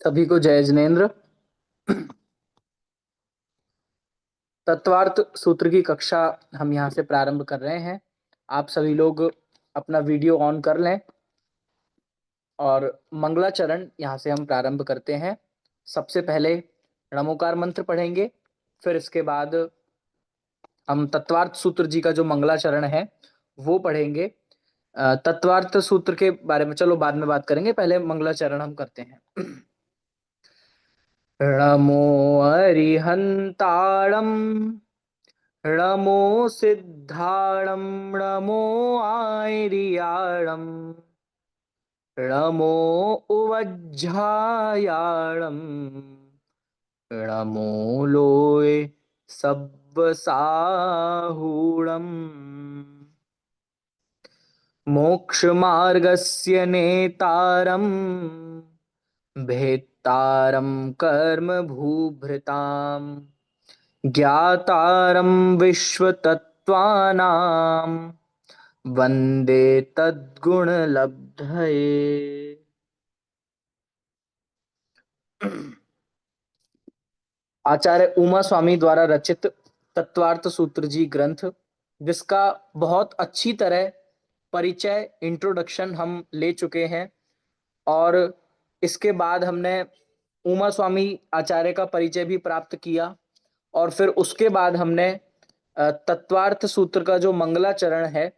सभी को जय जिनेन्द्र। तत्वार्थ सूत्र की कक्षा हम यहाँ से प्रारंभ कर रहे हैं। आप सभी लोग अपना वीडियो ऑन कर लें और मंगलाचरण यहाँ से हम प्रारंभ करते हैं। सबसे पहले नमोकार मंत्र पढ़ेंगे, फिर इसके बाद हम तत्वार्थ सूत्र जी का जो मंगलाचरण है वो पढ़ेंगे। तत्वार्थ सूत्र के बारे में चलो बाद में बात करेंगे, पहले मंगलाचरण हम करते हैं। नमो अरिहंताणं नमो सिद्धाणं नमो आयर्याणं नमो उवज्झायाणं नमो लोये सब्बसाहूणम् मोक्षमार्गस्य नेतारं भेत्तारं कर्म भूभृताम् ज्ञातारं विश्वतत्त्वानां वन्दे तद्गुणलब्धये। आचार्य उमा स्वामी द्वारा रचित तत्वार्थ सूत्र जी ग्रंथ, जिसका बहुत अच्छी तरह परिचय इंट्रोडक्शन हम ले चुके हैं, और इसके बाद हमने उमा स्वामी आचार्य का परिचय भी प्राप्त किया, और फिर उसके बाद हमने तत्वार्थ सूत्र का जो मंगलाचरण है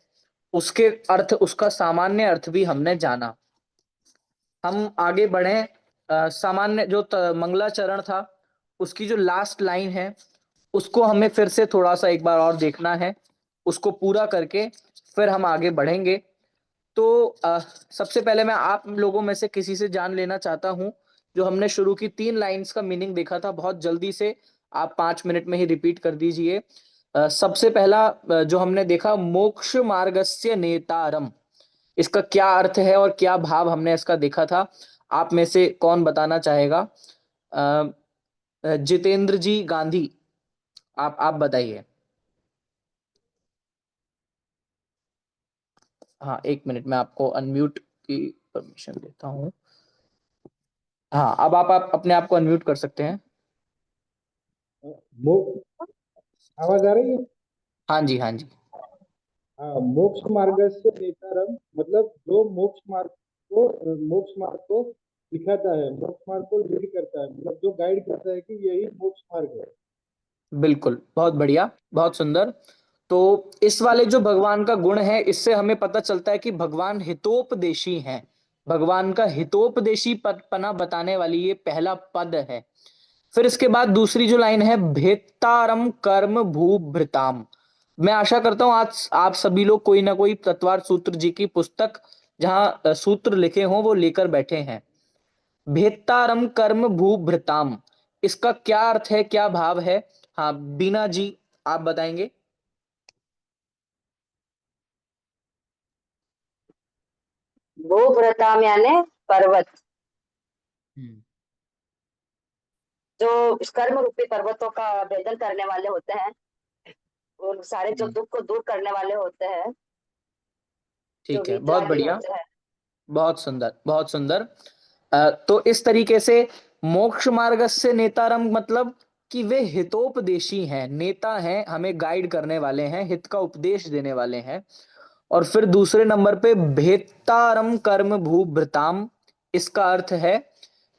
उसके अर्थ, उसका सामान्य अर्थ भी हमने जाना। हम आगे बढ़े। सामान्य जो मंगलाचरण था उसकी जो लास्ट लाइन है उसको हमें फिर से थोड़ा सा एक बार और देखना है, उसको पूरा करके फिर हम आगे बढ़ेंगे। तो सबसे पहले मैं आप लोगों में से किसी से जान लेना चाहता हूं, जो हमने शुरू की 3 लाइंस का मीनिंग देखा था, बहुत जल्दी से आप 5 मिनट में ही रिपीट कर दीजिए। सबसे पहला जो हमने देखा, मोक्ष मार्गस्य नेतारम, इसका क्या अर्थ है और क्या भाव हमने इसका देखा था। आप में से कौन बताना चाहेगा? जितेंद्र जी गांधी, आप बताइए। हाँ, 1 मिनट में आपको अनम्यूट की परमिशन देता हूँ। हाँ, अब आप अपने आप को अनम्यूट कर सकते हैं। मोक्ष आवाज आ रही है? हाँ जी, हाँ जी। हाँ, मोक्ष मार्ग से नेतारम मतलब जो मोक्ष मार्ग को दिखाता है, मोक्ष मार्ग को लीड करता है, मतलब जो गाइड करता है कि यही मोक्ष मार्ग है। बिल्कुल, बहुत बढ़िया, बहुत सुंदर। तो इस वाले जो भगवान का गुण है, इससे हमें पता चलता है कि भगवान हितोपदेशी हैं। भगवान का हितोपदेशी पना बताने वाली ये पहला पद है। फिर इसके बाद दूसरी जो लाइन है, भेत्तारम कर्म भूभृताम। मैं आशा करता हूं आज आप सभी लोग कोई ना कोई तत्वार्थ सूत्र जी की पुस्तक, जहां सूत्र लिखे हों, वो लेकर बैठे हैं। भेत्तारम कर्म भूभृताम, इसका क्या अर्थ है, क्या भाव है? हाँ, बीना जी आप बताएंगे। भूभृताम यानी पर्वत, हम्म, जो कर्म रूपी पर्वतों का भेदन करने वाले होते हैं, और सारे जो हम्म, दुख को दूर करने वाले होते हैं, जो ठीक है, बहुत वीतरागी बढ़िया, होते हैं। बहुत सुंदर, बहुत सुंदर। तो इस तरीके से मोक्ष मार्ग से नेतारम मतलब कि वे हितोपदेशी हैं, नेता हैं, हमें गाइड करने वाले हैं, हित का उपदेश देने वाले हैं। और फिर दूसरे नंबर पे भेत्तारम कर्म भूभृताम, इसका अर्थ है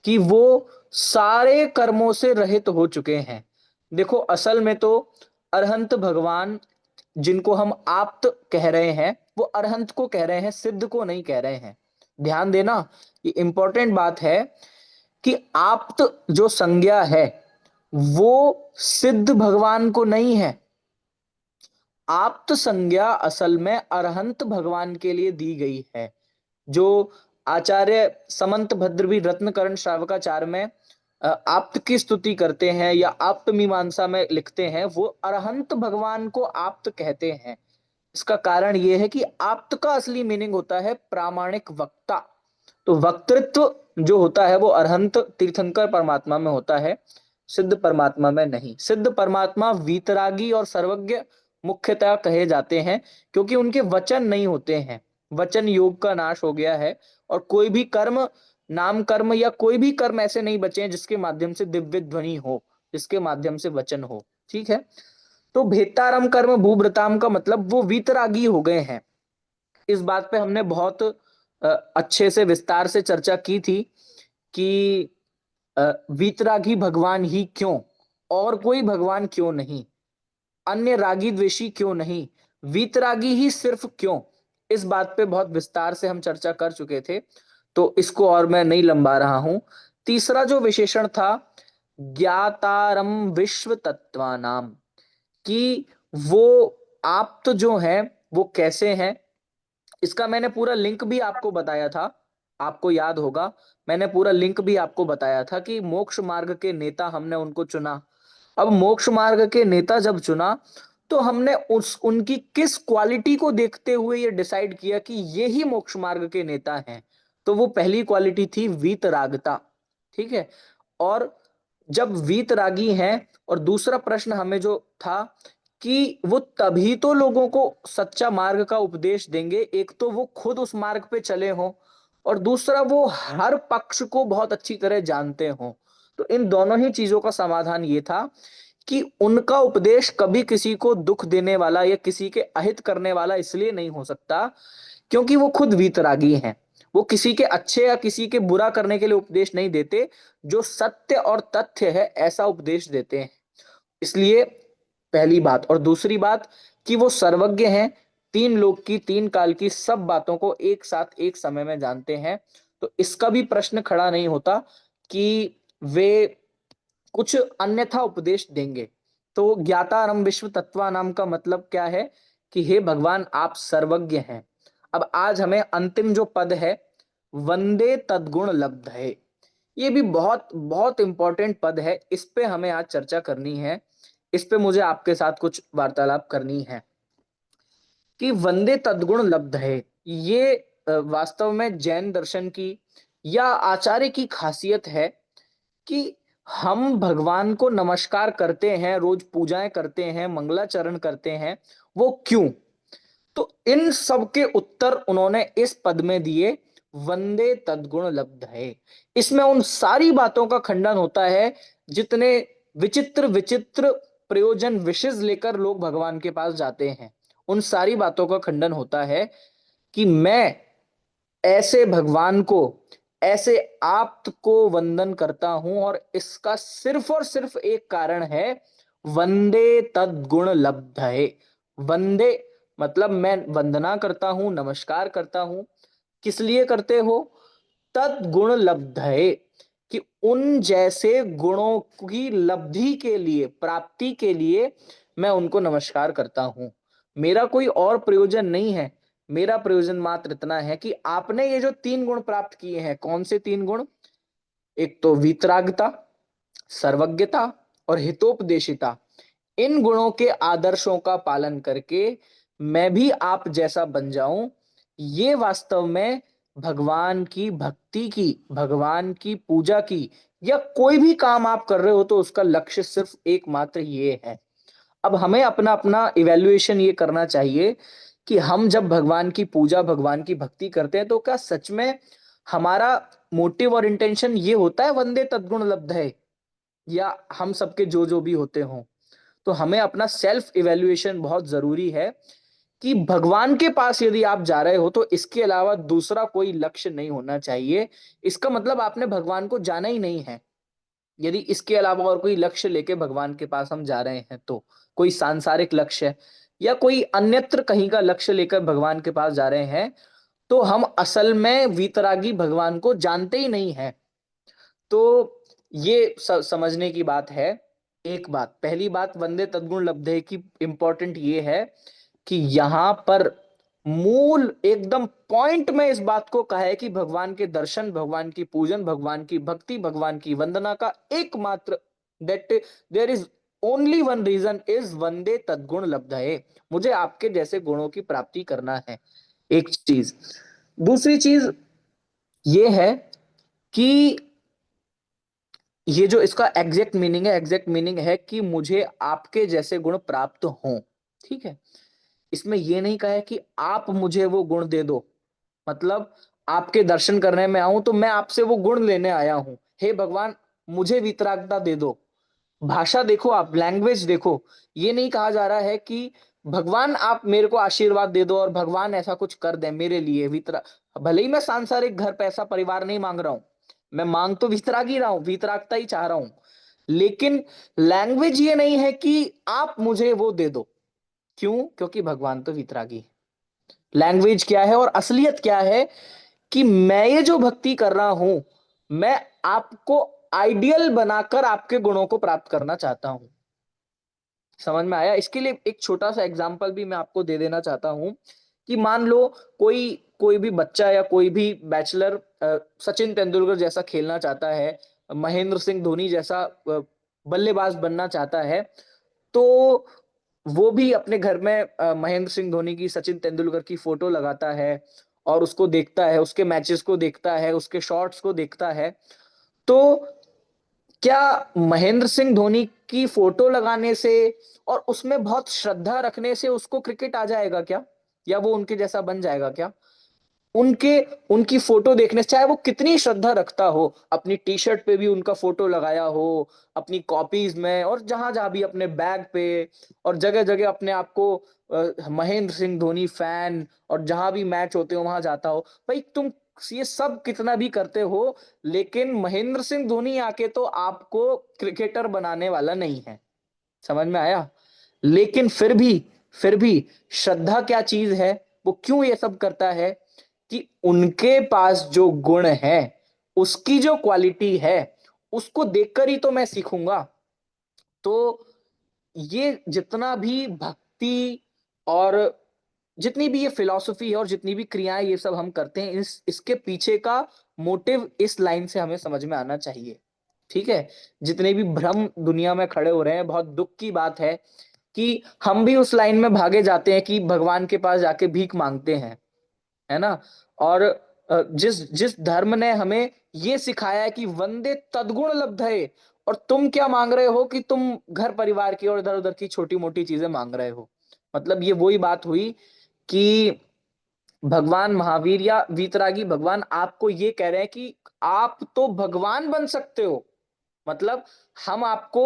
कि वो सारे कर्मों से रहित हो चुके हैं। देखो, असल में तो अरहंत भगवान, जिनको हम आप्त कह रहे हैं, वो अरहंत को कह रहे हैं, सिद्ध को नहीं कह रहे हैं। ध्यान देना, ये इंपॉर्टेंट बात है कि आप्त जो संज्ञा है वो सिद्ध भगवान को नहीं है। आप्त संज्ञा असल में अरहंत भगवान के लिए दी गई है। जो आचार्य समंत भद्रवी रत्नकरण श्रावकाचार्य में आप्त की स्तुति करते हैं या आप्त मीमांसा में लिखते हैं, वो अरहंत भगवान को आप्त कहते हैं। इसका कारण यह है कि आप्त का असली मीनिंग होता है प्रामाणिक वक्ता। तो वक्तृत्व जो होता है वो अरहंत तीर्थंकर परमात्मा में होता है, सिद्ध परमात्मा में नहीं। सिद्ध परमात्मा वीतरागी और सर्वज्ञ मुख्यतः कहे जाते हैं, क्योंकि उनके वचन नहीं होते हैं, वचन योग का नाश हो गया है, और कोई भी कर्म नाम कर्म या कोई भी कर्म ऐसे नहीं बचे हैं जिसके माध्यम से दिव्य ध्वनि हो, जिसके माध्यम से वचन हो। ठीक है, तो भेत्तारम कर्म भूभृताम का मतलब वो वीतरागी हो गए हैं। इस बात पे हमने बहुत अच्छे से विस्तार से चर्चा की थी कि वीतरागी भगवान ही क्यों, और कोई भगवान क्यों नहीं, अन्य रागी द्वेषी क्यों नहीं, वीतरागी ही सिर्फ क्यों। इस बात पे बहुत विस्तार से हम चर्चा कर चुके थे, तो इसको और मैं नहीं लंबा रहा हूं। तीसरा जो विशेषण था, ज्ञातारम विश्व तत्वानाम, कि वो आप्त जो है वो कैसे हैं। इसका मैंने पूरा लिंक भी आपको बताया था, आपको याद होगा, मैंने पूरा लिंक भी आपको बताया था कि मोक्ष मार्ग के नेता हमने उनको चुना। अब मोक्ष मार्ग के नेता जब चुना तो हमने उनकी किस क्वालिटी को देखते हुए ये डिसाइड किया कि ये ही मोक्ष मार्ग के नेता हैं। तो वो पहली क्वालिटी थी वीतरागता। ठीक है, और जब वीतरागी हैं, और दूसरा प्रश्न हमें जो था कि वो तभी तो लोगों को सच्चा मार्ग का उपदेश देंगे, एक तो वो खुद उस मार्ग पे चले हों, और दूसरा वो हर पक्ष को बहुत अच्छी तरह जानते हों। तो इन दोनों ही चीजों का समाधान ये था कि उनका उपदेश कभी किसी को दुख देने वाला या किसी के अहित करने वाला इसलिए नहीं हो सकता क्योंकि वो खुद वीतरागी हैं। वो किसी के अच्छे या किसी के बुरा करने के लिए उपदेश नहीं देते, जो सत्य और तथ्य है ऐसा उपदेश देते हैं। इसलिए पहली बात, और दूसरी बात कि वो सर्वज्ञ हैं, तीन लोक की तीन काल की सब बातों को एक साथ एक समय में जानते हैं। तो इसका भी प्रश्न खड़ा नहीं होता कि वे कुछ अन्यथा उपदेश देंगे। तो ज्ञातारम विश्व तत्वानाम का मतलब क्या है कि हे भगवान आप सर्वज्ञ हैं। अब आज हमें अंतिम जो पद है, वंदे तद्गुण लब्ध है, ये भी बहुत बहुत इंपॉर्टेंट पद है, इस पे हमें आज चर्चा करनी है, इस पे मुझे आपके साथ कुछ वार्तालाप करनी है कि वंदे तद्गुण लब्ध है। ये वास्तव में जैन दर्शन की या आचार्य की खासियत है कि हम भगवान को नमस्कार करते हैं, रोज पूजाएं करते हैं, मंगलाचरण करते हैं, वो क्यों। तो इन सब के उत्तर उन्होंने इस पद में दिए, वंदे तद्गुण लब्ध है। इसमें उन सारी बातों का खंडन होता है जितने विचित्र विचित्र प्रयोजन विशेष लेकर लोग भगवान के पास जाते हैं, उन सारी बातों का खंडन होता है कि मैं ऐसे भगवान को, ऐसे आप्त को वंदन करता हूं, और इसका सिर्फ और सिर्फ एक कारण है, वंदे तद्गुण लब्ध है। वंदे मतलब मैं वंदना करता हूं, नमस्कार करता हूं, किस लिए करते हो, तद्गुण लब्ध है, कि उन जैसे गुणों की लब्धि के लिए, प्राप्ति के लिए मैं उनको नमस्कार करता हूं। मेरा कोई और प्रयोजन नहीं है, मेरा प्रयोजन मात्र इतना है कि आपने ये जो तीन गुण प्राप्त किए हैं, कौन से तीन गुण, एक तो वीतरागता, सर्वज्ञता और हितोपदेशिता, इन गुणों के आदर्शों का पालन करके मैं भी आप जैसा बन जाऊं। ये वास्तव में भगवान की भक्ति की, भगवान की पूजा की, या कोई भी काम आप कर रहे हो तो उसका लक्ष्य सिर्फ एकमात्र ये है। अब हमें अपना अपना इवैल्यूएशन ये करना चाहिए कि हम जब भगवान की पूजा, भगवान की भक्ति करते हैं तो क्या सच में हमारा मोटिव और इंटेंशन ये होता है वंदे तद्गुण लब्ध है, या हम सबके जो जो भी होते हों। तो हमें अपना सेल्फ इवैल्यूएशन बहुत जरूरी है कि भगवान के पास यदि आप जा रहे हो तो इसके अलावा दूसरा कोई लक्ष्य नहीं होना चाहिए। इसका मतलब आपने भगवान को जाना ही नहीं है। यदि इसके अलावा और कोई लक्ष्य लेके भगवान के पास हम जा रहे हैं, तो कोई सांसारिक लक्ष्य या कोई अन्यत्र कहीं का लक्ष्य लेकर भगवान के पास जा रहे हैं, तो हम असल में वीतरागी भगवान को जानते ही नहीं है। तो ये समझने की बात है। एक बात, पहली बात वंदे तद्गुण लब्धे की इंपॉर्टेंट ये है कि यहां पर मूल एकदम पॉइंट में इस बात को कहा है कि भगवान के दर्शन, भगवान की पूजन, भगवान की भक्ति, भगवान की वंदना का एकमात्र, that there is only one reason is वंदे तद्गुण लब्धये, मुझे आपके जैसे गुणों की प्राप्ति करना है। एक चीज, दूसरी चीज ये है कि ये जो इसका एग्जैक्ट मीनिंग है, एग्जैक्ट मीनिंग है कि मुझे आपके जैसे गुण प्राप्त हों। ठीक है, इसमें यह नहीं कहा है कि आप मुझे वो गुण दे दो, मतलब आपके दर्शन करने में आऊं तो मैं आपसे वो गुण लेने आया हूं। हे भगवान, मुझे वितरागता दे दो। भाषा देखो, आप लैंग्वेज देखो। ये नहीं कहा जा रहा है कि भगवान आप मेरे को आशीर्वाद दे दो और भगवान ऐसा कुछ कर दे मेरे लिए वितरा। भले ही मैं सांसारिक घर पैसा परिवार नहीं मांग रहा हूं, मैं मांग तो वितराग ही रहा हूं, वितरागता ही चाह रहा हूं, लेकिन लैंग्वेज ये नहीं है कि आप मुझे वो दे दो। क्यों? क्योंकि भगवान तो वितरागी है। लैंग्वेज क्या है और असलियत क्या है कि मैं ये जो भक्ति कर रहा हूं, मैं आपको आइडियल बनाकर आपके गुणों को प्राप्त करना चाहता हूं। समझ में आया? इसके लिए एक छोटा सा एग्जांपल भी मैं आपको दे देना चाहता हूं कि मान लो कोई कोई भी बच्चा या कोई भी बैचलर सचिन तेंदुलकर जैसा खेलना चाहता है, महेंद्र सिंह धोनी जैसा बल्लेबाज बनना चाहता है, तो वो भी अपने घर में महेंद्र सिंह धोनी की, सचिन तेंदुलकर की फोटो लगाता है और उसको देखता है, उसके मैचेस को देखता है, उसके शॉट्स को देखता है। तो क्या महेंद्र सिंह धोनी की फोटो लगाने से और उसमें बहुत श्रद्धा रखने से उसको क्रिकेट आ जाएगा क्या? या वो उनके जैसा बन जाएगा क्या? उनके उनकी फोटो देखने से, चाहे वो कितनी श्रद्धा रखता हो, अपनी टी शर्ट पे भी उनका फोटो लगाया हो, अपनी कॉपीज में और जहां जहां भी अपने बैग पे और जगह जगह अपने आप को महेंद्र सिंह धोनी फैन, और जहां भी मैच होते हो वहां जाता हो। भाई तुम ये सब कितना भी करते हो, लेकिन महेंद्र सिंह धोनी आके तो आपको क्रिकेटर बनाने वाला नहीं है। समझ में आया? लेकिन फिर भी श्रद्धा क्या चीज है, वो क्यों ये सब करता है कि उनके पास जो गुण है, उसकी जो क्वालिटी है, उसको देखकर ही तो मैं सीखूंगा। तो ये जितना भी भक्ति और जितनी भी ये फिलॉसफी है और जितनी भी क्रियाएं ये सब हम करते हैं, इसके पीछे का मोटिव इस लाइन से हमें समझ में आना चाहिए। ठीक है? जितने भी भ्रम दुनिया में खड़े हो रहे हैं, बहुत दुख की बात है कि हम भी उस लाइन में भागे जाते हैं कि भगवान के पास जाके भीख मांगते हैं, है ना? और जिस जिस धर्म ने हमें ये सिखाया है कि वंदे तद्गुण लब्धये, और तुम क्या मांग रहे हो कि तुम घर परिवार की और इधर उधर की छोटी मोटी चीजें मांग रहे हो। मतलब ये वही बात हुई कि भगवान महावीर या वीतरागी भगवान आपको ये कह रहे हैं कि आप तो भगवान बन सकते हो। मतलब हम आपको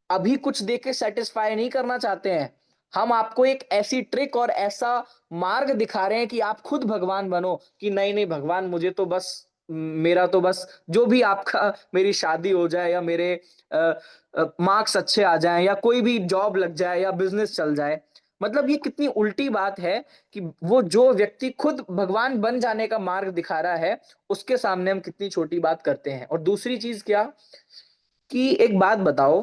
अभी कुछ देके सेटिस्फाई नहीं करना चाहते हैं, हम आपको एक ऐसी ट्रिक और ऐसा मार्ग दिखा रहे हैं कि आप खुद भगवान बनो। कि नहीं नहीं भगवान, मुझे तो बस मेरा तो बस जो भी आपका, मेरी शादी हो जाए या मेरे मार्क्स अच्छे आ जाएं या कोई भी जॉब लग जाए या बिजनेस चल जाए। मतलब ये कितनी उल्टी बात है कि वो जो व्यक्ति खुद भगवान बन जाने का मार्ग दिखा रहा है, उसके सामने हम कितनी छोटी बात करते हैं। और दूसरी चीज क्या, कि एक बात बताओ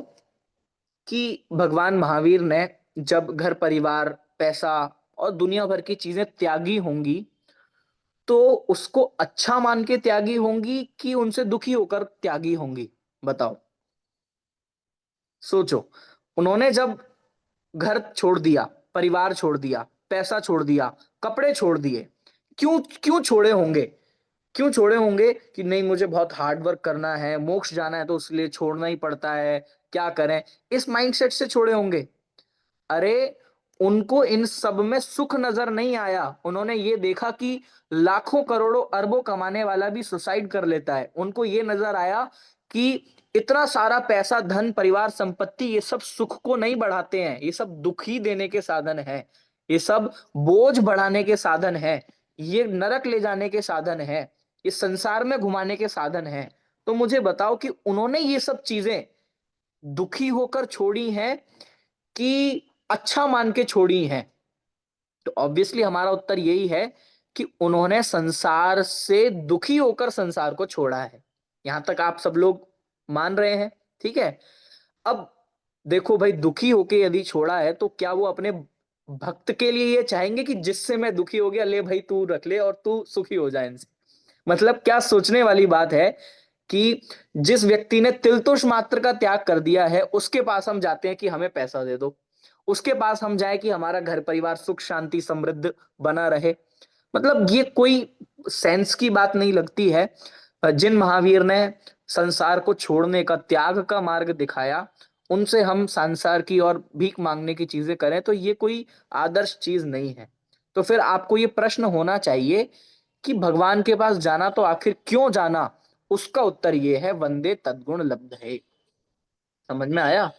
कि भगवान महावीर ने जब घर परिवार, पैसा और दुनिया भर की चीजें त्यागी होंगी, तो उसको अच्छा मान के त्यागी होंगी कि उनसे दुखी होकर त्यागी होंगी? बताओ, सोचो। उन्होंने जब घर छोड़ दिया, परिवार छोड़ दिया, पैसा छोड़ दिया, कपड़े छोड़ दिए, क्यों क्यों छोड़े होंगे? क्यों छोड़े होंगे कि नहीं मुझे बहुत हार्ड वर्क करना है, मोक्ष जाना है तो उसके लिए छोड़ना ही पड़ता है, क्या करें, इस माइंडसेट से छोड़े होंगे। अरे, उनको इन सब में सुख नजर नहीं आया। उन्होंने ये देखा कि लाखों करोड़ों अरबों कमाने वाला भी सुसाइड कर लेता है। उनको ये नजर आया कि इतना सारा पैसा, धन, परिवार, संपत्ति, ये सब सुख को नहीं बढ़ाते हैं, ये सब दुख ही देने के साधन है, ये सब बोझ बढ़ाने के साधन है, ये नरक ले जाने के साधन है, ये संसार में घुमाने के साधन है। तो मुझे बताओ कि उन्होंने ये सब चीजें दुखी होकर छोड़ी हैं कि अच्छा मान के छोड़ी हैं? तो ऑब्वियसली हमारा उत्तर यही है कि उन्होंने संसार से दुखी होकर संसार को छोड़ा है। यहां तक आप सब लोग मान रहे हैं? ठीक है। अब देखो भाई, दुखी होके यदि छोड़ा है तो क्या वो अपने भक्त के लिए ये चाहेंगे कि जिससे मैं दुखी हो गया, ले भाई तू रख ले और तू सुखी हो जाए इनसे? मतलब क्या सोचने वाली बात है कि जिस व्यक्ति ने तिलतुष मात्र का त्याग कर दिया है, उसके पास हम जाते हैं कि हमें पैसा दे दो, उसके पास हम जाए कि हमारा घर परिवार सुख शांति समृद्ध बना रहे। मतलब ये कोई सेंस की बात नहीं लगती है। जिन महावीर ने संसार को छोड़ने का, त्याग का मार्ग दिखाया, उनसे हम संसार की और भीख मांगने की चीजें करें तो ये कोई आदर्श चीज नहीं है। तो फिर आपको ये प्रश्न होना चाहिए कि भगवान के पास जाना तो आखिर क्यों जाना, उसका उत्तर ये है वंदे तद्गुण लब्धये। समझ में आया?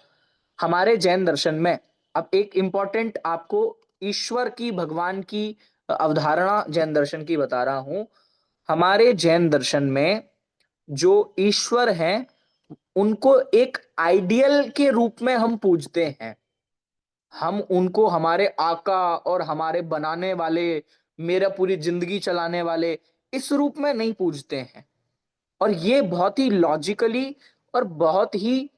हमारे जैन दर्शन में अब एक इंपॉर्टेंट आपको ईश्वर की, भगवान की अवधारणा जैन दर्शन की बता रहा हूं। हमारे जैन दर्शन में जो ईश्वर हैं उनको एक आइडियल के रूप में हम पूजते हैं। हम उनको हमारे आका और हमारे बनाने वाले, मेरा पूरी जिंदगी चलाने वाले, इस रूप में नहीं पूजते हैं। और ये बहुत ही लॉजिकली और बहुत ही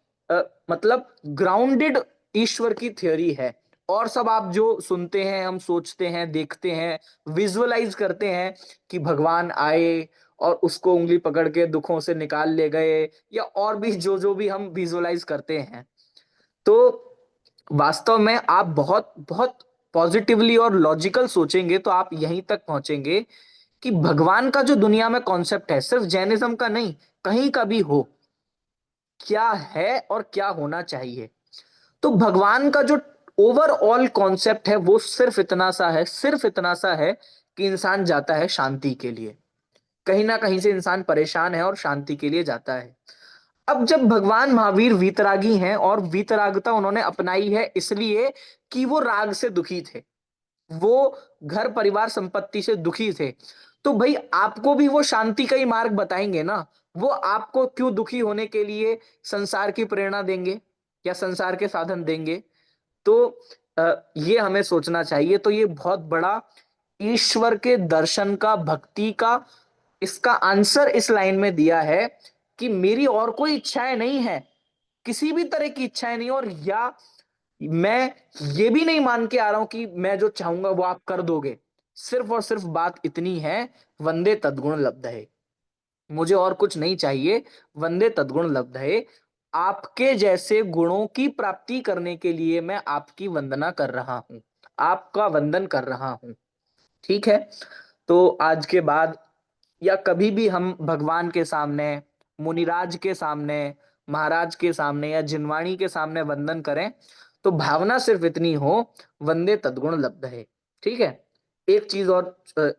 मतलब ग्राउंडेड ईश्वर की थ्योरी है। और सब आप जो सुनते हैं, हम सोचते हैं, देखते हैं, विजुअलाइज करते हैं कि भगवान आए और उसको उंगली पकड़ के दुखों से निकाल ले गए, या और भी जो जो भी हम विजुअलाइज करते हैं, तो वास्तव में आप बहुत बहुत पॉजिटिवली और लॉजिकल सोचेंगे तो आप यहीं तक पहुंचेंगे कि भगवान का जो दुनिया में कॉन्सेप्ट है, सिर्फ जैनिज्म का नहीं, कहीं का भी हो, क्या है और क्या होना चाहिए। तो भगवान का जो ओवरऑल कॉन्सेप्ट है वो सिर्फ इतना सा है, सिर्फ इतना सा है कि इंसान जाता है शांति के लिए। कहीं ना कहीं से इंसान परेशान है और शांति के लिए जाता है। अब जब भगवान महावीर वीतरागी हैं और वीतरागता उन्होंने अपनाई है इसलिए कि वो राग से दुखी थे, वो घर परिवार संपत्ति से दुखी थे, तो भाई आपको भी वो शांति का ही मार्ग बताएंगे ना। वो आपको क्यों दुखी होने के लिए संसार की प्रेरणा देंगे या संसार के साधन देंगे? तो ये हमें सोचना चाहिए। तो ये बहुत बड़ा ईश्वर के दर्शन का, भक्ति का, इसका आंसर इस लाइन में दिया है कि मेरी और कोई इच्छाएं नहीं है, किसी भी तरह की इच्छाएं नहीं, और या मैं ये भी नहीं मान के आ रहा हूं कि मैं जो चाहूंगा वो आप कर दोगे। सिर्फ और सिर्फ बात इतनी है, वंदे तद्गुण लब्धये, मुझे और कुछ नहीं चाहिए, वंदे तद्गुण लब्धये। आपके जैसे गुणों की प्राप्ति करने के लिए मैं आपकी वंदना कर रहा हूं, आपका वंदन कर रहा हूं। ठीक है? तो आज के बाद या कभी भी हम भगवान के सामने, मुनिराज के सामने, महाराज के सामने या जिनवाणी के सामने वंदन करें तो भावना सिर्फ इतनी हो, वंदे तद्गुण लब्धये। ठीक है? एक चीज और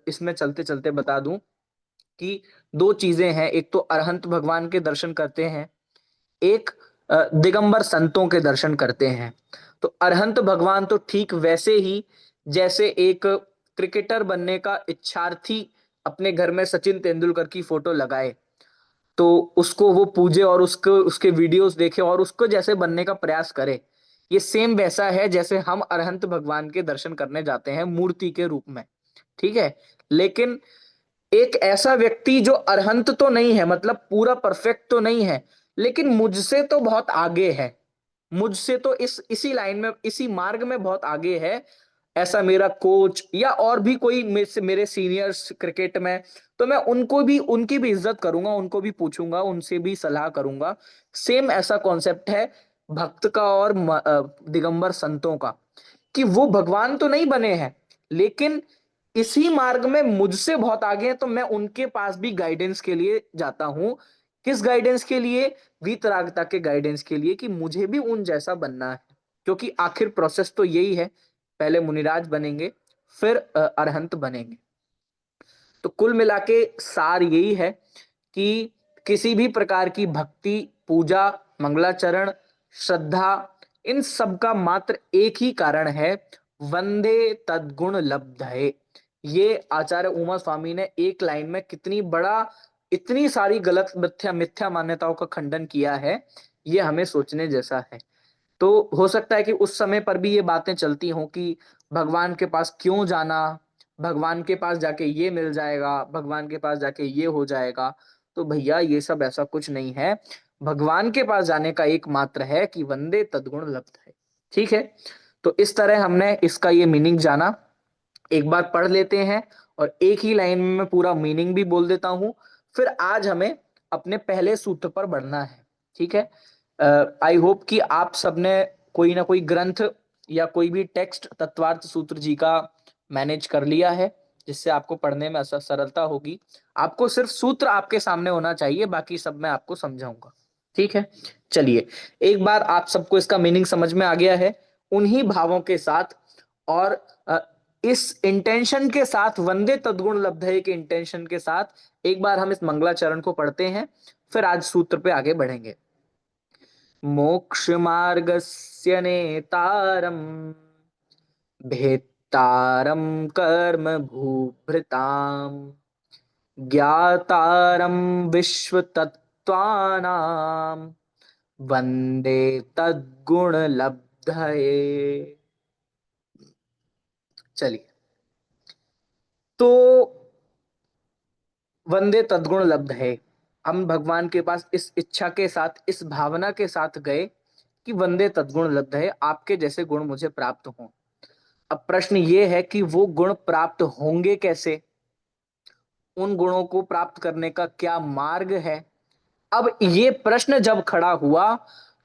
इसमें चलते चलते बता दूं कि दो चीजें हैं, एक तो अरहंत भगवान के दर्शन करते हैं, एक दिगंबर संतों के दर्शन करते हैं। तो अरहंत भगवान तो ठीक वैसे ही जैसे एक क्रिकेटर बनने का इच्छार्थी अपने घर में सचिन तेंदुलकर की फोटो लगाए तो उसको वो पूजे और उसको, उसके वीडियोस देखे और उसको जैसे बनने का प्रयास करे, ये सेम वैसा है जैसे हम अरहंत भगवान के दर्शन करने जाते हैं मूर्ति के रूप में। ठीक है? लेकिन एक ऐसा व्यक्ति जो अरहंत तो नहीं है, मतलब पूरा परफेक्ट तो नहीं है, लेकिन मुझसे तो बहुत आगे है, मुझसे तो इसी लाइन में, इसी मार्ग में बहुत आगे है, ऐसा मेरा कोच या और भी कोई मेरे सीनियर्स क्रिकेट में, तो मैं उनको भी, उनकी भी इज्जत करूंगा, उनको भी पूछूंगा, उनसे भी सलाह करूंगा। सेम ऐसा कॉन्सेप्ट है भक्त का और दिगंबर संतों का, कि वो भगवान तो नहीं बने हैं लेकिन इसी मार्ग में मुझसे बहुत आगे हैं, तो मैं उनके पास भी गाइडेंस के लिए जाता हूं। किस गाइडेंस के लिए? वीतरागता के गाइडेंस के लिए, कि मुझे भी उन जैसा बनना है, क्योंकि आखिर प्रोसेस तो यही है, पहले मुनिराज बनेंगे फिर अरहंत बनेंगे। तो कुल मिला के सार यही है कि किसी भी प्रकार की भक्ति, पूजा, मंगलाचरण, श्रद्धा, इन सब का मात्र एक ही कारण है, वंदे तद्गुण लब्धये। ये आचार्य उमा स्वामी ने एक लाइन में कितनी बड़ा, इतनी सारी गलत मिथ्या मिथ्या मान्यताओं का खंडन किया है, ये हमें सोचने जैसा है। तो हो सकता है कि उस समय पर भी ये बातें चलती हों कि भगवान के पास क्यों जाना, भगवान के पास जाके ये मिल जाएगा, भगवान के पास जाके ये हो जाएगा। तो भैया ये सब ऐसा कुछ नहीं है, भगवान के पास जाने का एकमात्र है कि वंदे तद्गुण लब्धये। ठीक है? तो इस तरह हमने इसका ये मीनिंग जाना। एक बार पढ़ लेते हैं और एक ही लाइन में मैं पूरा मीनिंग भी बोल देता हूं, फिर आज हमें अपने पहले सूत्र पर बढ़ना है। ठीक है? आई होप कि आप सबने कोई ना कोई ग्रंथ या कोई भी टेक्स्ट तत्वार्थ सूत्र जी का मैनेज कर लिया है, जिससे आपको पढ़ने में सरलता होगी। आपको सिर्फ सूत्र आपके सामने होना चाहिए, बाकी सब मैं आपको समझाऊंगा। ठीक है? चलिए, एक बार आप सबको इसका मीनिंग समझ में आ गया है, उन्हीं भावों के साथ और इस इंटेंशन के साथ, वंदे तद्गुण लब्धये के इंटेंशन के साथ एक बार हम इस मंगलाचरण को पढ़ते हैं, फिर आज सूत्र पे आगे बढ़ेंगे। मोक्ष मार्गस्य नेतारम भेत्तारम कर्म भूभृताम ज्ञातारम विश्व तत्वानाम वंदे तद्गुण लब्धये। चलिए, तो वंदे तद्गुण लब्ध है, हम भगवान के पास इस इच्छा के साथ, इस भावना के साथ गए कि वंदे तद्गुण लब्ध है, आपके जैसे गुण मुझे प्राप्त हों। अब प्रश्न ये है कि वो गुण प्राप्त होंगे कैसे, उन गुणों को प्राप्त करने का क्या मार्ग है। अब ये प्रश्न जब खड़ा हुआ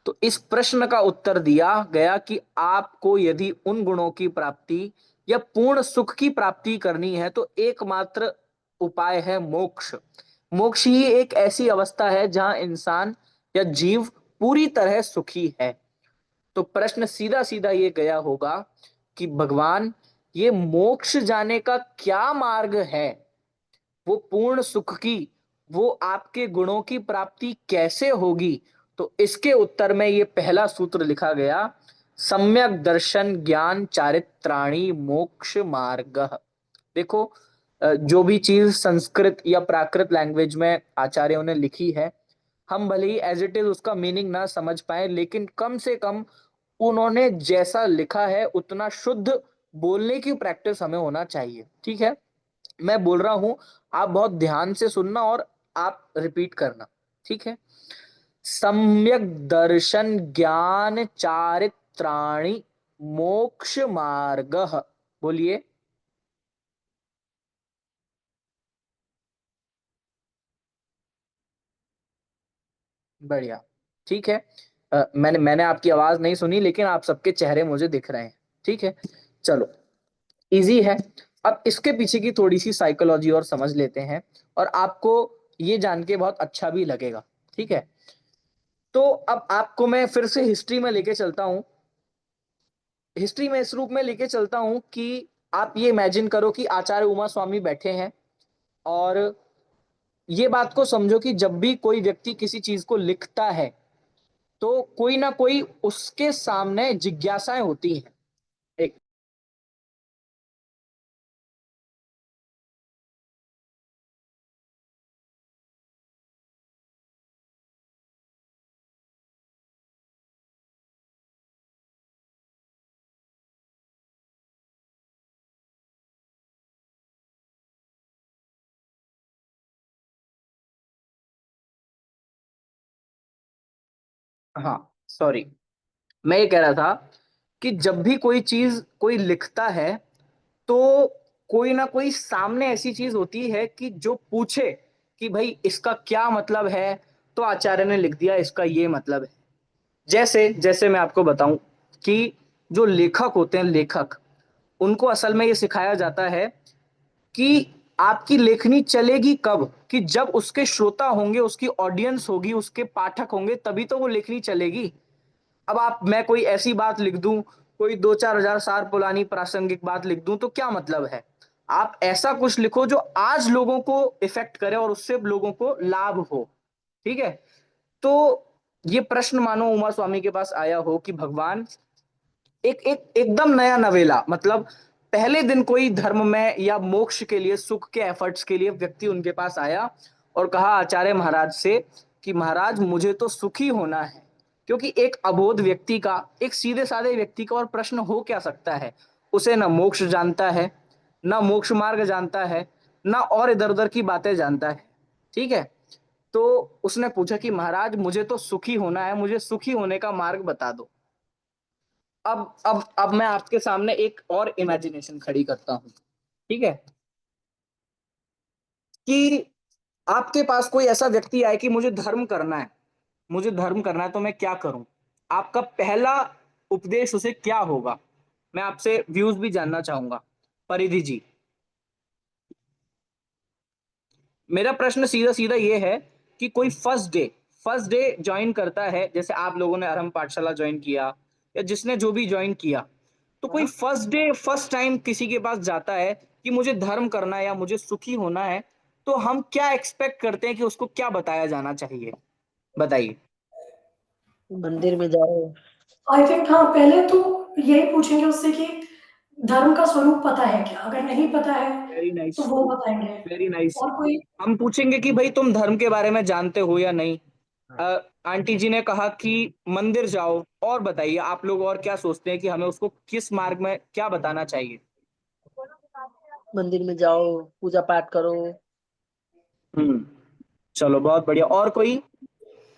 तो इस प्रश्न का उत्तर दिया गया कि आपको यदि उन गुणों की प्राप्ति या पूर्ण सुख की प्राप्ति करनी है तो एकमात्र उपाय है मोक्ष। मोक्ष ही एक ऐसी अवस्था है जहां इंसान या जीव पूरी तरह सुखी है। तो प्रश्न सीधा सीधा ये गया होगा कि भगवान, ये मोक्ष जाने का क्या मार्ग है, वो पूर्ण सुख की, वो आपके गुणों की प्राप्ति कैसे होगी। तो इसके उत्तर में ये पहला सूत्र लिखा गया, सम्यक दर्शन ज्ञान चारित्राणि मोक्ष मार्ग। देखो, जो भी चीज संस्कृत या प्राकृत लैंग्वेज में आचार्यों ने लिखी है, हम भले ही एज इट इज उसका मीनिंग ना समझ पाए, लेकिन कम से कम उन्होंने जैसा लिखा है उतना शुद्ध बोलने की प्रैक्टिस हमें होना चाहिए। ठीक है, मैं बोल रहा हूं, आप बहुत ध्यान से सुनना और आप रिपीट करना। ठीक है, सम्यक दर्शन ज्ञान चारित्राणि मोक्ष मार्ग। बोलिए। बढ़िया। ठीक है, मैंने आपकी आवाज नहीं सुनी, लेकिन आप सबके चेहरे मुझे दिख रहे हैं। ठीक है, चलो, इजी है। अब इसके पीछे की थोड़ी सी साइकोलॉजी और समझ लेते हैं, और आपको ये जान के बहुत अच्छा भी लगेगा। ठीक है, तो अब आपको मैं फिर से हिस्ट्री में लेके चलता हूं। हिस्ट्री में इस रूप में लेके चलता हूं कि आप ये इमेजिन करो कि आचार्य उमा स्वामी बैठे हैं, और ये बात को समझो कि जब भी कोई व्यक्ति किसी चीज को लिखता है तो कोई ना कोई उसके सामने जिज्ञासाएं होती हैं। एक हाँ, सॉरी, मैं ये कह रहा था कि जब भी कोई चीज कोई लिखता है तो कोई ना कोई सामने ऐसी चीज होती है कि जो पूछे कि भाई इसका क्या मतलब है, तो आचार्य ने लिख दिया इसका ये मतलब है। जैसे जैसे मैं आपको बताऊं कि जो लेखक होते हैं, लेखक, उनको असल में ये सिखाया जाता है कि आपकी लेखनी चलेगी कब, कि जब उसके श्रोता होंगे, उसकी ऑडियंस होगी, उसके पाठक होंगे, तभी तो वो लेखनी चलेगी। अब आप, मैं कोई ऐसी बात लिख दूं, कोई 2-4 हजार साल पुरानी प्रासंगिक बात लिख दूं, तो क्या मतलब है। आप ऐसा कुछ लिखो जो आज लोगों को इफेक्ट करे और उससे लोगों को लाभ हो। ठीक है, तो ये प्रश्न मानो उमा स्वामी के पास आया हो कि भगवान, एक एक एकदम नया नवेला, मतलब पहले दिन कोई धर्म में या मोक्ष के लिए, सुख के एफर्ट्स के लिए व्यक्ति उनके पास आया और कहा आचार्य महाराज से कि महाराज मुझे तो सुखी होना है। क्योंकि एक अबोध व्यक्ति का, एक सीधे साधे व्यक्ति का और प्रश्न हो क्या सकता है, उसे ना मोक्ष जानता है, ना मोक्ष मार्ग जानता है, ना और इधर उधर की बातें जानता है। ठीक है, तो उसने पूछा कि महाराज मुझे तो सुखी होना है, मुझे सुखी होने का मार्ग बता दो। अब मैं आपके सामने एक और इमेजिनेशन खड़ी करता हूं। ठीक है, कि आपके पास कोई ऐसा व्यक्ति आए कि मुझे धर्म करना है, मुझे धर्म करना है, तो मैं क्या करूं। आपका पहला उपदेश उसे क्या होगा। मैं आपसे व्यूज भी जानना चाहूंगा, परिधि जी। मेरा प्रश्न सीधा सीधा ये है कि कोई फर्स्ट डे ज्वाइन करता है, जैसे आप लोगों ने आरंभ पाठशाला ज्वाइन किया, या जिसने जो भी ज्वाइन किया, तो कोई फर्स्ट डे फर्स्ट टाइम किसी के पास जाता है कि मुझे धर्म करना है या मुझे सुखी होना है, तो हम क्या एक्सपेक्ट करते हैं कि उसको क्या बताया जाना चाहिए? बताइए। मंदिर में जाओ। आई थिंक हाँ, पहले तो यही पूछेंगे उससे कि धर्म का स्वरूप पता है क्या? अगर नहीं पता है वेरी तो नाइस, वो बताएंगे। Very nice. और कोई हम पूछेंगे कि भाई तुम धर्म के बारे में जानते हो या नहीं। आंटी जी ने कहा कि मंदिर जाओ, और बताइए आप लोग और क्या सोचते हैं कि हमें उसको किस मार्ग में क्या बताना चाहिए? मंदिर में जाओ, पूजा पाठ करो। हम्म, चलो बहुत बढ़िया। और कोई?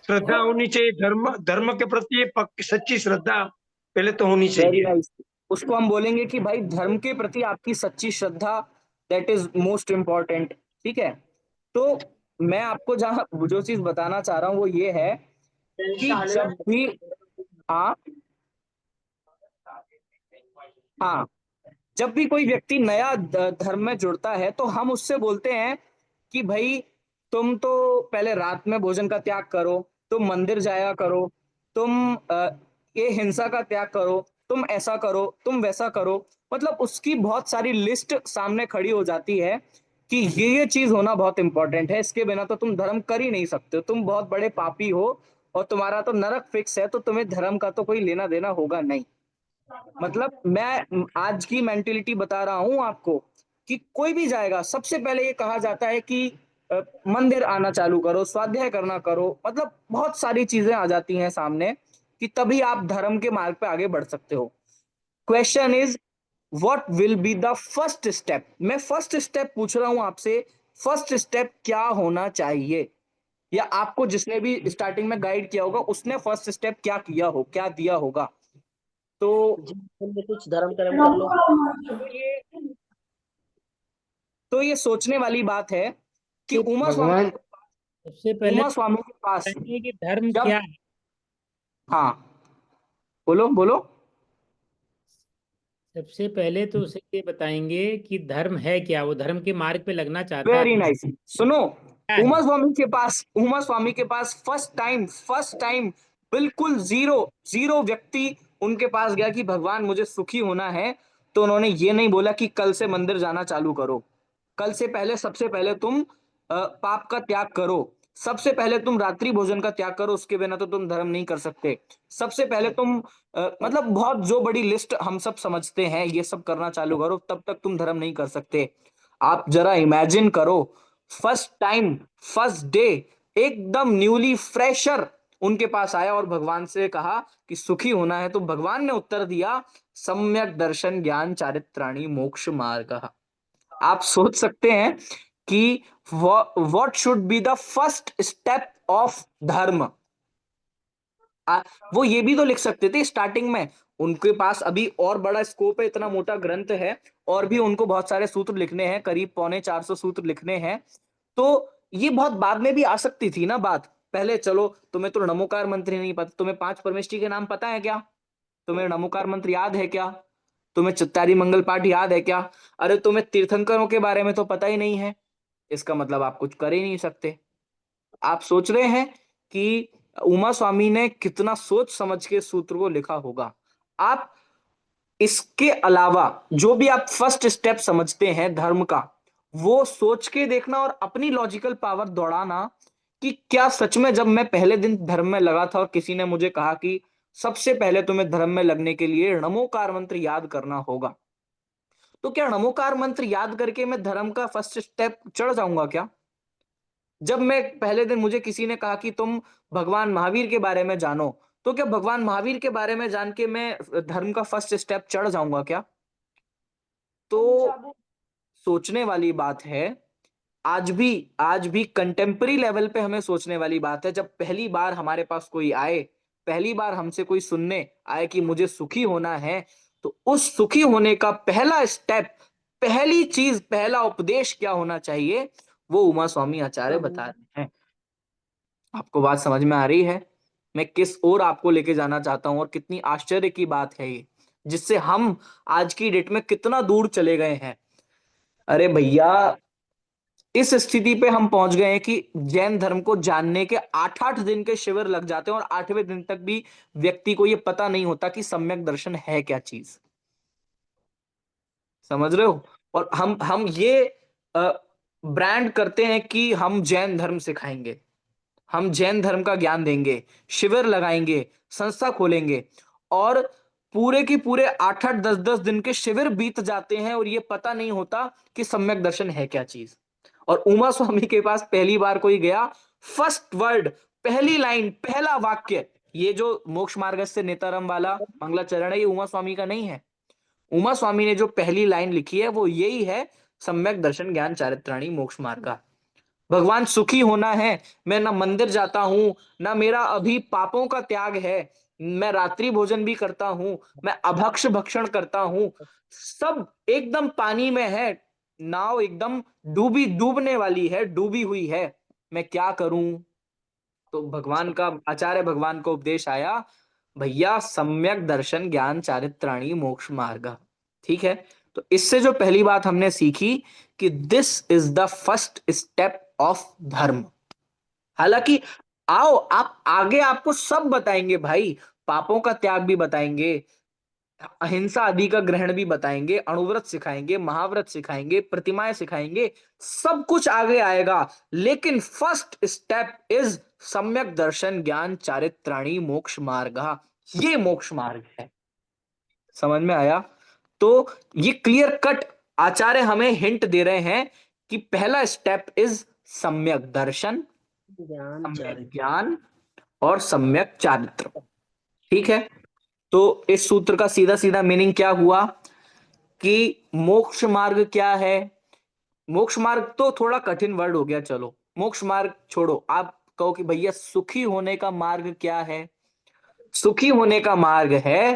श्रद्धा होनी चाहिए, धर्म धर्म के प्रति सच्ची श्रद्धा पहले तो होनी वेरी चाहिए। नाइस। उसको हम बोलेंगे कि भाई धर्म के प्रति आपकी सच्ची श्रद्धा, दैट इज मोस्ट इम्पोर्टेंट। ठीक है। तो मैं आपको जहां जो चीज बताना चाह रहा हूं वो ये है कि जब भी, हाँ हाँ, जब भी कोई व्यक्ति नया धर्म में जुड़ता है तो हम उससे बोलते हैं कि भाई तुम तो पहले रात में भोजन का त्याग करो, तुम मंदिर जाया करो, तुम ये हिंसा का त्याग करो, तुम ऐसा करो, तुम वैसा करो। मतलब उसकी बहुत सारी लिस्ट सामने खड़ी हो जाती है कि ये चीज होना बहुत इंपॉर्टेंट है, इसके बिना तो तुम धर्म कर ही नहीं सकते हो, तुम बहुत बड़े पापी हो और तुम्हारा तो नरक फिक्स है, तो तुम्हें धर्म का तो कोई लेना देना होगा नहीं। मतलब मैं आज की मेंटेलिटी बता रहा हूं आपको कि कोई भी जाएगा सबसे पहले ये कहा जाता है कि मंदिर आना चालू करो, स्वाध्याय करना करो, मतलब बहुत सारी चीजें आ जाती हैं सामने कि तभी आप धर्म के मार्ग पे आगे बढ़ सकते हो। Question is what will be the first step? मैं फर्स्ट स्टेप पूछ रहा हूं आपसे, फर्स्ट स्टेप क्या होना चाहिए? या आपको जिसने भी स्टार्टिंग में गाइड किया होगा उसने फर्स्ट स्टेप क्या किया हो, क्या दिया होगा? तो जीवन में कुछ धर्म कर्म कर लो। तो ये तो ये सोचने वाली बात है कि भगवान सबसे पहले उमा स्वामी के पास बताएंगे कि धर्म जब, क्या है। हाँ बोलो बोलो। सबसे पहले तो उसे ये बताएंगे कि धर्म है क्या, वो धर्म के मार्ग पे लगना चाहता है वेरी नाइस। सुनो, क्या है। उमा स्वामी के पास फर्स्ट टाइम बिल्कुल जीरो जीरो व्यक्ति उनके पास गया कि भगवान मुझे सुखी होना है, तो उन्होंने ये नहीं बोला कि कल से मंदिर जाना चालू करो, कल से पहले सबसे पहले तुम पाप का त्याग करो, सबसे पहले तुम रात्रि भोजन का त्याग करो, उसके बिना तो तुम धर्म नहीं कर सकते, सबसे पहले तुम मतलब बहुत जो बड़ी लिस्ट हम सब समझते हैं, ये सब करना चालू करो, तब तक तुम धर्म नहीं कर सकते। आप जरा इमेजिन करो, फर्स्ट टाइम फर्स्ट डे एकदम न्यूली फ्रेशर उनके पास आया और भगवान से कहा कि सुखी होना है, तो भगवान ने उत्तर दिया सम्यक दर्शन ज्ञान चारित्राणि मोक्ष मार्ग। आप सोच सकते हैं कि what should be the first step of धर्म। वो ये भी तो लिख सकते थे स्टार्टिंग में, उनके पास अभी और बड़ा स्कोप है, इतना मोटा ग्रंथ है और भी उनको बहुत सारे सूत्र लिखने हैं, करीब 450 सूत्र लिखने हैं। तो ये बहुत बाद में भी आ सकती थी ना बात। पहले चलो, तुम्हें तो नमोकार मंत्र नहीं पता, तुम्हें 5 परमेष्टि के नाम पता है क्या? तुम्हें नमोकार मंत्र याद है क्या? तुम्हें चित्तारी मंगल पाठ याद है क्या? अरे तुम्हें तीर्थंकरों के बारे में तो पता ही नहीं है, इसका मतलब आप कुछ कर ही नहीं सकते। आप सोच रहे हैं कि उमा स्वामी ने कितना सोच समझ के सूत्र को लिखा होगा। आप इसके अलावा जो भी आप फर्स्ट स्टेप समझते हैं धर्म का, वो सोच के देखना और अपनी लॉजिकल पावर दौड़ाना कि क्या सच में जब मैं पहले दिन धर्म में लगा था और किसी ने मुझे कहा कि सबसे पहले तुम्हें धर्म में लगने के लिए नमोकार मंत्र याद करना होगा, तो क्या नमोकार मंत्र याद करके मैं धर्म का फर्स्ट स्टेप चढ़ जाऊंगा क्या? जब मैं पहले दिन मुझे किसी ने कहा कि तुम भगवान महावीर के बारे में जानो, तो क्या भगवान महावीर के बारे में जान के मैं धर्म का फर्स्ट स्टेप चढ़ जाऊंगा क्या? तो सोचने वाली बात है। आज भी कंटेम्परी लेवल पे हमें सोचने वाली बात है। जब पहली बार हमारे पास कोई आए, पहली बार हमसे कोई सुनने आए कि मुझे सुखी होना है, तो उस सुखी होने का पहला स्टेप, पहली चीज, पहला उपदेश क्या होना चाहिए, वो उमा स्वामी आचार्य बता रहे हैं। आपको बात समझ में आ रही है मैं किस ओर आपको लेके जाना चाहता हूं और कितनी आश्चर्य की बात है ये, जिससे हम आज की डेट में कितना दूर चले गए हैं। अरे भैया, इस स्थिति पे हम पहुंच गए हैं कि जैन धर्म को जानने के 8-8 दिन के शिविर लग जाते हैं और 8वें दिन तक भी व्यक्ति को यह पता नहीं होता कि सम्यक दर्शन है क्या चीज। समझ रहे हो? और हम ये ब्रांड करते हैं कि हम जैन धर्म सिखाएंगे, हम जैन धर्म का ज्ञान देंगे, शिविर लगाएंगे, संस्था खोलेंगे, और पूरे की पूरे 8-8 10-10 दिन के शिविर बीत जाते हैं और ये पता नहीं होता कि सम्यक दर्शन है क्या चीज। और उमा स्वामी के पास पहली बार कोई गया, फर्स्ट वर्ड, पहली लाइन, पहला वाक्य, ये जो मोक्ष मार्ग से नेतारम वाला मंगलाचरण है, ये उमा स्वामी का नहीं है। उमा स्वामी ने जो पहली लाइन लिखी है वो यही है, सम्यक दर्शन ज्ञान चारित्राणी मोक्ष मार्ग का। भगवान सुखी होना है, मैं ना मंदिर जाता हूं, ना मेरा अभी पापों का त्याग है, मैं रात्रि भोजन भी करता हूं, मैं अभक्ष भक्षण करता हूं, सब एकदम पानी में है, नाव एकदम डूबने वाली है, डूबी हुई है, मैं क्या करूं? तो भगवान का, आचार्य भगवान को उपदेश आया, भैया सम्यक दर्शन ज्ञान चारित्राणी मोक्ष मार्ग। ठीक है, तो इससे जो पहली बात हमने सीखी कि this is the first step of धर्म। हालांकि आओ आप आगे, आपको सब बताएंगे भाई, पापों का त्याग भी बताएंगे, अहिंसा आदि का ग्रहण भी बताएंगे, अणुव्रत सिखाएंगे, महाव्रत सिखाएंगे, प्रतिमाएं सिखाएंगे, सब कुछ आगे आएगा, लेकिन फर्स्ट स्टेप इज सम्यक दर्शन ज्ञान चारित्राणी मोक्ष मार्ग। ये मोक्ष मार्ग है। समझ में आया? तो ये क्लियर कट आचार्य हमें हिंट दे रहे हैं कि पहला स्टेप इज सम्यक दर्शन, ज्ञान सम्यक चारित्र। ज्ञान और सम्यक चारित्र। ठीक है, तो इस सूत्र का सीधा सीधा मीनिंग क्या हुआ कि मोक्ष मार्ग क्या है? मोक्ष मार्ग तो थोड़ा कठिन वर्ड हो गया, चलो मोक्ष मार्ग छोड़ो, आप कहो कि भैया सुखी होने का मार्ग क्या है? सुखी होने का मार्ग है,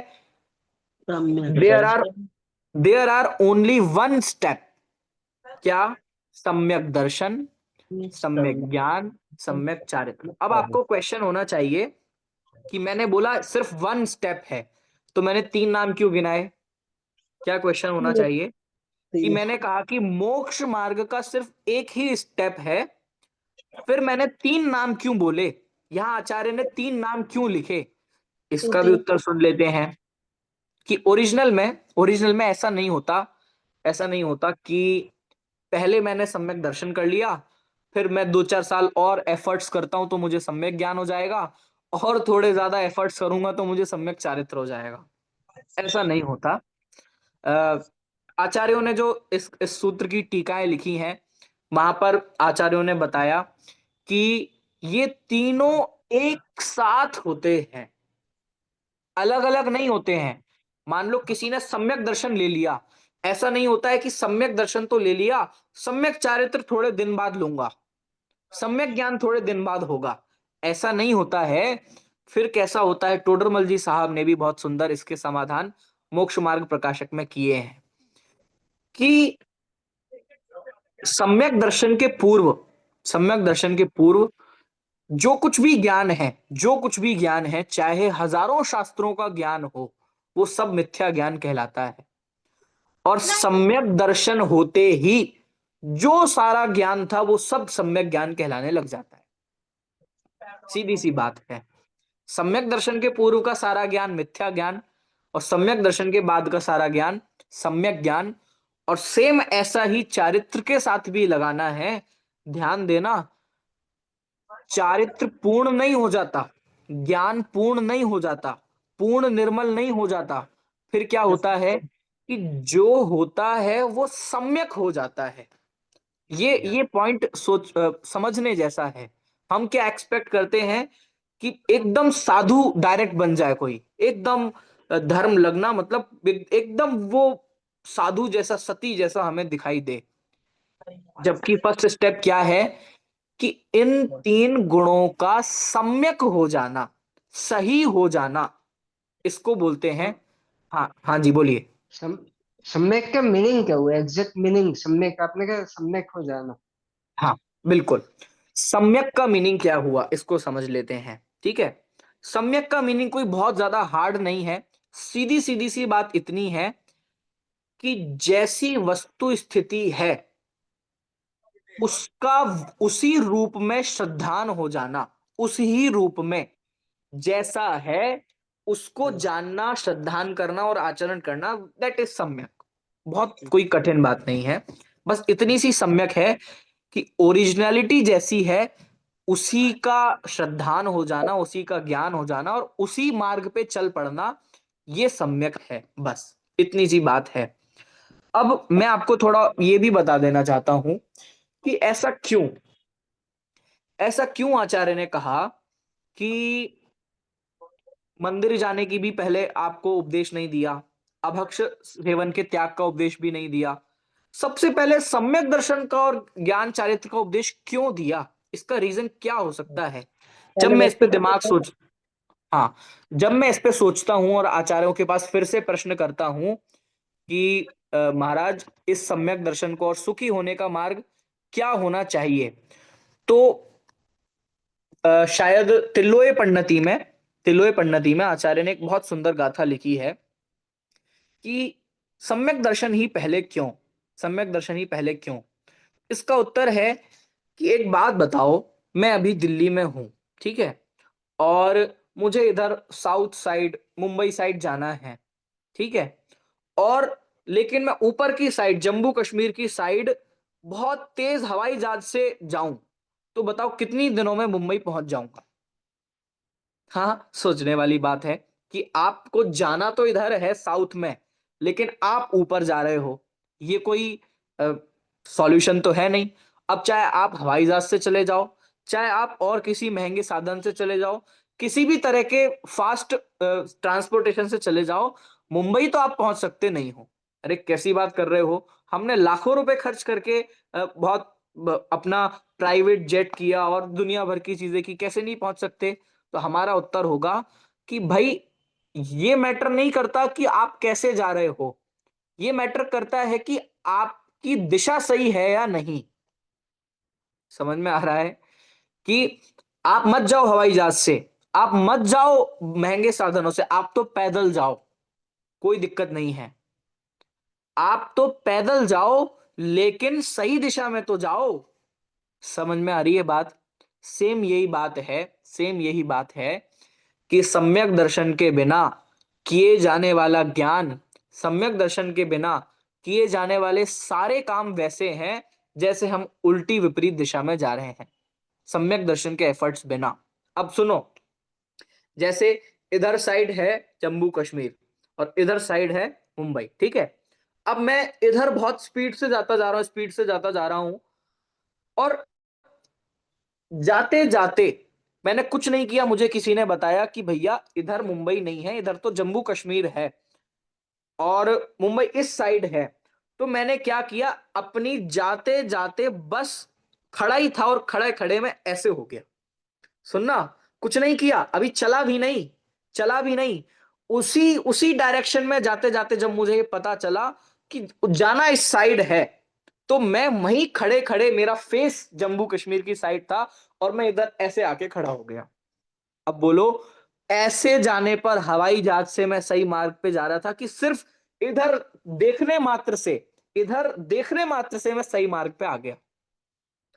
सम्यक देयर आर दर्शन। There are only one step. क्या? सम्यक दर्शन, सम्यक ज्ञान, सम्यक चारित्र। अब आपको क्वेश्चन होना चाहिए कि मैंने बोला सिर्फ वन स्टेप है, तो मैंने 3 नाम क्यों गिनाए? क्या क्वेश्चन होना चाहिए कि मैंने कहा कि मोक्ष मार्ग का सिर्फ एक ही स्टेप है, फिर मैंने 3 नाम क्यों बोले? यहां आचार्य ने 3 नाम क्यों लिखे? इसका भी उत्तर सुन लेते हैं कि ओरिजिनल में ऐसा नहीं होता, ऐसा नहीं होता कि पहले मैंने सम्यक दर्शन कर लिया, फिर मैं 2-4 साल और एफर्ट्स करता हूं तो मुझे सम्यक ज्ञान हो जाएगा, और थोड़े ज्यादा एफर्ट्स करूंगा तो मुझे सम्यक चारित्र हो जाएगा। ऐसा नहीं होता। अ, आचार्यों ने जो इस सूत्र की टीकाएं लिखी हैं, वहां पर आचार्यों ने बताया कि ये तीनों एक साथ होते हैं, अलग अलग नहीं होते हैं। मान लो किसी ने सम्यक दर्शन ले लिया, ऐसा नहीं होता है कि सम्यक दर्शन तो ले लिया, सम्यक चारित्र थोड़े दिन बाद लूंगा, सम्यक ज्ञान थोड़े दिन बाद होगा, ऐसा नहीं होता है। फिर कैसा होता है? टोडरमल जी साहब ने भी बहुत सुंदर इसके समाधान मोक्ष मार्ग प्रकाशक में किए हैं कि सम्यक दर्शन के पूर्व, सम्यक दर्शन के पूर्व जो कुछ भी ज्ञान है, जो कुछ भी ज्ञान है, चाहे हजारों शास्त्रों का ज्ञान हो, वो सब मिथ्या ज्ञान कहलाता है। और सम्यक दर्शन होते ही जो सारा ज्ञान था वो सब सम्यक ज्ञान कहलाने लग जाता है। सीधी सी बात है, सम्यक दर्शन के पूर्व का सारा ज्ञान मिथ्या ज्ञान, और सम्यक दर्शन के बाद का सारा ज्ञान सम्यक ज्ञान। और सेम ऐसा ही चारित्र के साथ भी लगाना है। ध्यान देना, चारित्र पूर्ण नहीं हो जाता, ज्ञान पूर्ण नहीं हो जाता, पूर्ण निर्मल नहीं हो जाता, फिर क्या होता है कि जो होता है वो सम्यक हो जाता है। ये पॉइंट समझने जैसा है। हम क्या एक्सपेक्ट करते हैं कि एकदम साधु डायरेक्ट बन जाए कोई, एकदम धर्म लगना, मतलब एकदम वो साधु जैसा, सती जैसा हमें दिखाई दे, जबकि फर्स्ट स्टेप क्या है कि इन 3 गुणों का सम्यक हो जाना, सही हो जाना, इसको बोलते हैं। हाँ हाँ जी बोलिए। सम, सम्यक का मीनिंग क्या हुआ? एग्जैक्ट मीनिंग सम्यक, आपने कहा सम्यक हो जाना। हाँ बिल्कुल, सम्यक का मीनिंग क्या हुआ इसको समझ लेते हैं। ठीक है, सम्यक का मीनिंग कोई बहुत ज्यादा हार्ड नहीं है, सीधी सीधी सी बात इतनी है कि जैसी वस्तु स्थिति है उसका उसी रूप में श्रद्धान हो जाना, उस ही रूप में जैसा है उसको जानना, श्रद्धान करना और आचरण करना, दैट इज सम्यक। बहुत कोई कठिन बात नहीं है, बस इतनी सी सम्यक है कि ओरिजिनलिटी जैसी है, उसी का श्रद्धान हो जाना, उसी का ज्ञान हो जाना और उसी मार्ग पे चल पड़ना, ये सम्यक है। बस इतनी सी बात है। अब मैं आपको थोड़ा ये भी बता देना चाहता हूं कि ऐसा क्यों आचार्य ने कहा कि मंदिर जाने की भी पहले आपको उपदेश नहीं दिया, अभक्ष सेवन के त्याग का उपदेश भी नहीं दिया, सबसे पहले सम्यक दर्शन का और ज्ञान चारित्र का उपदेश क्यों दिया? इसका रीजन क्या हो सकता है? जब पहले मैं इस पे व्यक्ति दिमाग सोच हाँ, जब मैं इस पे सोचता हूं और आचार्यों के पास फिर से प्रश्न करता हूं कि महाराज, इस सम्यक दर्शन को और सुखी होने का मार्ग क्या होना चाहिए, तो शायद तिलोय पंडिती में आचार्य ने एक बहुत सुंदर गाथा लिखी है कि सम्यक दर्शन ही पहले क्यों, सम्यक दर्शन ही पहले क्यों। इसका उत्तर है कि एक बात बताओ, मैं अभी दिल्ली में हूं, ठीक है, और मुझे इधर साउथ साइड मुंबई साइड जाना है, ठीक है, और लेकिन मैं ऊपर की साइड जम्मू कश्मीर की साइड बहुत तेज हवाई जहाज से जाऊं, तो बताओ कितनी दिनों में मुंबई पहुंच जाऊंगा? हाँ, सोचने वाली बात है कि आपको जाना तो इधर है साउथ में, लेकिन आप ऊपर जा रहे हो, ये कोई सॉल्यूशन तो है नहीं। अब चाहे आप हवाई जहाज से चले जाओ, चाहे आप और किसी महंगे साधन से चले जाओ, किसी भी तरह के फास्ट ट्रांसपोर्टेशन से चले जाओ, मुंबई तो आप पहुंच सकते नहीं हो। अरे कैसी बात कर रहे हो, हमने लाखों रुपए खर्च करके बहुत अपना प्राइवेट जेट किया और दुनिया भर की चीजें की, कैसे नहीं पहुंच सकते? तो हमारा उत्तर होगा कि भाई, ये मैटर नहीं करता कि आप कैसे जा रहे हो, ये मैटर करता है कि आपकी दिशा सही है या नहीं। समझ में आ रहा है कि आप मत जाओ हवाई जहाज से, आप मत जाओ महंगे साधनों से, आप तो पैदल जाओ, कोई दिक्कत नहीं है, आप तो पैदल जाओ, लेकिन सही दिशा में तो जाओ। समझ में आ रही है बात? सेम यही बात है कि सम्यक दर्शन के बिना किए जाने वाला ज्ञान, सम्यक दर्शन के बिना किए जाने वाले सारे काम वैसे हैं जैसे हम उल्टी विपरीत दिशा में जा रहे हैं, सम्यक दर्शन के एफर्ट्स बिना। अब सुनो, जैसे इधर साइड है जम्मू कश्मीर और इधर साइड है मुंबई, ठीक है, अब मैं इधर बहुत स्पीड से जाता जा रहा हूं और जाते जाते मैंने कुछ नहीं किया, मुझे किसी ने बताया कि भैया इधर मुंबई नहीं है, इधर तो जम्मू कश्मीर है और मुंबई इस साइड है। तो मैंने क्या किया, अपनी जाते जाते बस खड़ा ही था और खड़े खड़े में ऐसे हो गया। सुनना, कुछ नहीं किया, अभी चला भी नहीं, उसी उसी डायरेक्शन में जाते जाते जब मुझे ये पता चला कि जाना इस साइड है, तो मैं वहीं खड़े खड़े, मेरा फेस जम्मू कश्मीर की साइड था और मैं इधर ऐसे आके खड़ा हो गया। अब बोलो, ऐसे जाने पर हवाई जहाज से मैं सही मार्ग पे जा रहा था कि सिर्फ इधर देखने मात्र से मैं सही मार्ग पे आ गया?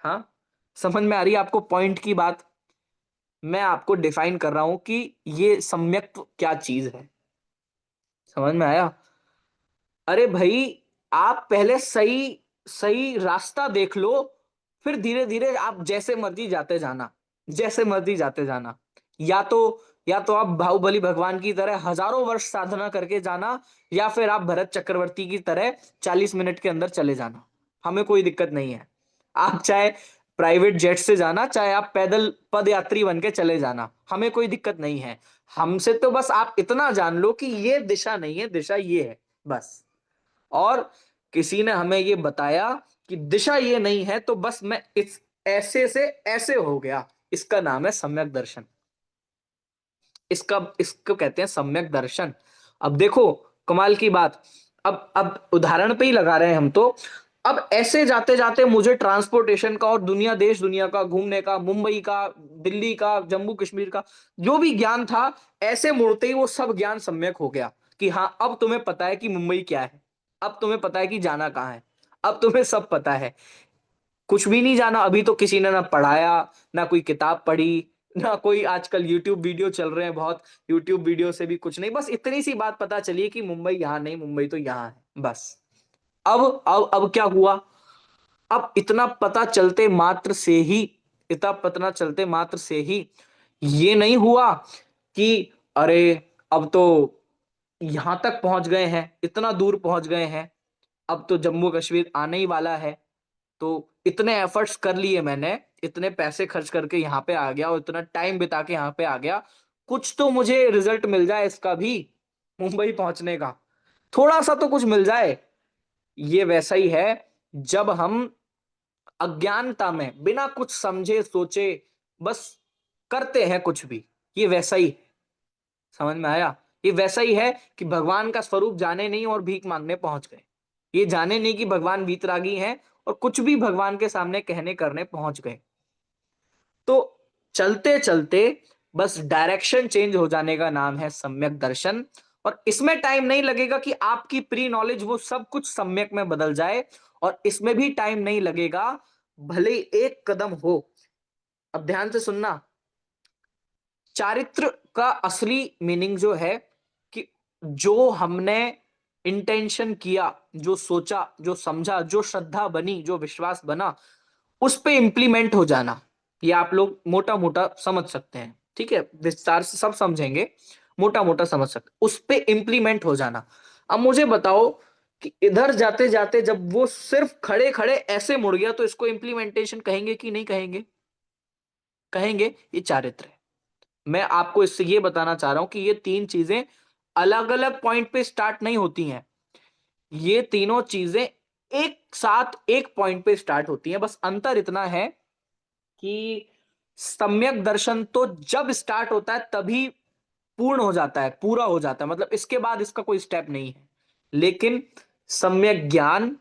हाँ, समझ में आ रही है आपको पॉइंट की बात? मैं आपको डिफाइन कर रहा हूं कि ये सम्यक्त्व क्या चीज है। समझ में आया? अरे भाई, आप पहले सही सही रास्ता देख लो, फिर धीरे धीरे आप जैसे मर्जी जाते जाना। या तो आप बाहुबली भगवान की तरह हजारों वर्ष साधना करके जाना, या फिर आप भरत चक्रवर्ती की तरह 40 मिनट के अंदर चले जाना, हमें कोई दिक्कत नहीं है। आप चाहे प्राइवेट जेट से जाना, चाहे आप पैदल पद यात्री बन के चले जाना, हमें कोई दिक्कत नहीं है। हमसे तो बस आप इतना जान लो कि ये दिशा नहीं है, दिशा ये है, बस। और किसी ने हमें ये बताया कि दिशा ये नहीं है, तो बस मैं इस ऐसे से ऐसे हो गया। इसका नाम है सम्यक दर्शन, इसको कहते हैं सम्यक दर्शन। अब देखो कमाल की बात, अब उदाहरण पे ही लगा रहे हैं हम तो। अब ऐसे जाते जाते मुझे ट्रांसपोर्टेशन का और देश दुनिया का घूमने का, मुंबई का, दिल्ली का, जम्मू कश्मीर का जो भी ज्ञान था, ऐसे मुड़ते ही वो सब ज्ञान सम्यक हो गया कि हाँ, अब तुम्हें पता है कि मुंबई क्या है, अब तुम्हें पता है कि जाना कहाँ है, अब तुम्हें सब पता है। कुछ भी नहीं जाना अभी तो, किसी ने ना पढ़ाया, ना कोई किताब पढ़ी, ना कोई, आजकल यूट्यूब वीडियो चल रहे हैं बहुत, यूट्यूब वीडियो से भी कुछ नहीं, बस इतनी सी बात पता चली कि मुंबई यहाँ नहीं, मुंबई तो यहाँ है, बस। अब क्या हुआ? अब इतना पता चलते मात्र से ही ये नहीं हुआ कि अरे अब तो यहां तक पहुंच गए हैं, इतना दूर पहुंच गए हैं, अब तो जम्मू कश्मीर आने ही वाला है, तो इतने एफर्ट्स कर लिए मैंने, इतने पैसे खर्च करके यहाँ पे आ गया और इतना टाइम बिता के यहाँ पे आ गया, कुछ तो मुझे रिजल्ट मिल जाए इसका भी, मुंबई पहुंचने का थोड़ा सा तो कुछ मिल जाए। ये वैसा ही है जब हम अज्ञानता में बिना कुछ समझे सोचे बस करते हैं कुछ भी, ये वैसा ही, समझ में आया? ये वैसा ही है कि भगवान का स्वरूप जाने नहीं और भीख मांगने पहुंच गए। ये जाने नहीं कि भगवान वीतरागी हैं और कुछ भी भगवान के सामने कहने करने पहुंच गए। तो चलते चलते बस डायरेक्शन चेंज हो जाने का नाम है सम्यक दर्शन, और इसमें टाइम नहीं लगेगा कि आपकी प्री नॉलेज वो सब कुछ सम्यक में बदल जाए, और इसमें भी टाइम नहीं लगेगा भले ही एक कदम हो। अब ध्यान से सुनना, चारित्र का असली मीनिंग जो है कि जो हमने इंटेंशन किया, जो सोचा, जो समझा, जो श्रद्धा बनी, जो विश्वास बना, उस पे इंप्लीमेंट हो जाना। ये आप लोग मोटा मोटा समझ सकते हैं, ठीक है, विस्तार से सब समझेंगे, मोटा मोटा समझ सकते, उस पे इंप्लीमेंट हो जाना। अब मुझे बताओ कि इधर जाते जाते जब वो सिर्फ खड़े खड़े ऐसे मुड़ गया, तो इसको इंप्लीमेंटेशन कहेंगे कि नहीं कहेंगे? कहेंगे। ये चारित्र है। मैं आपको इससे ये बताना चाह रहा हूं कि ये तीन चीजें अलग अलग पॉइंट पे स्टार्ट नहीं होती हैं, ये तीनों चीजें एक साथ एक पॉइंट पे स्टार्ट होती हैं। बस अंतर इतना है कि सम्यक दर्शन तो जब स्टार्ट होता है तभी पूर्ण हो जाता है, पूरा हो जाता है, मतलब इसके बाद इसका कोई स्टेप नहीं है। लेकिन सम्यक ज्ञान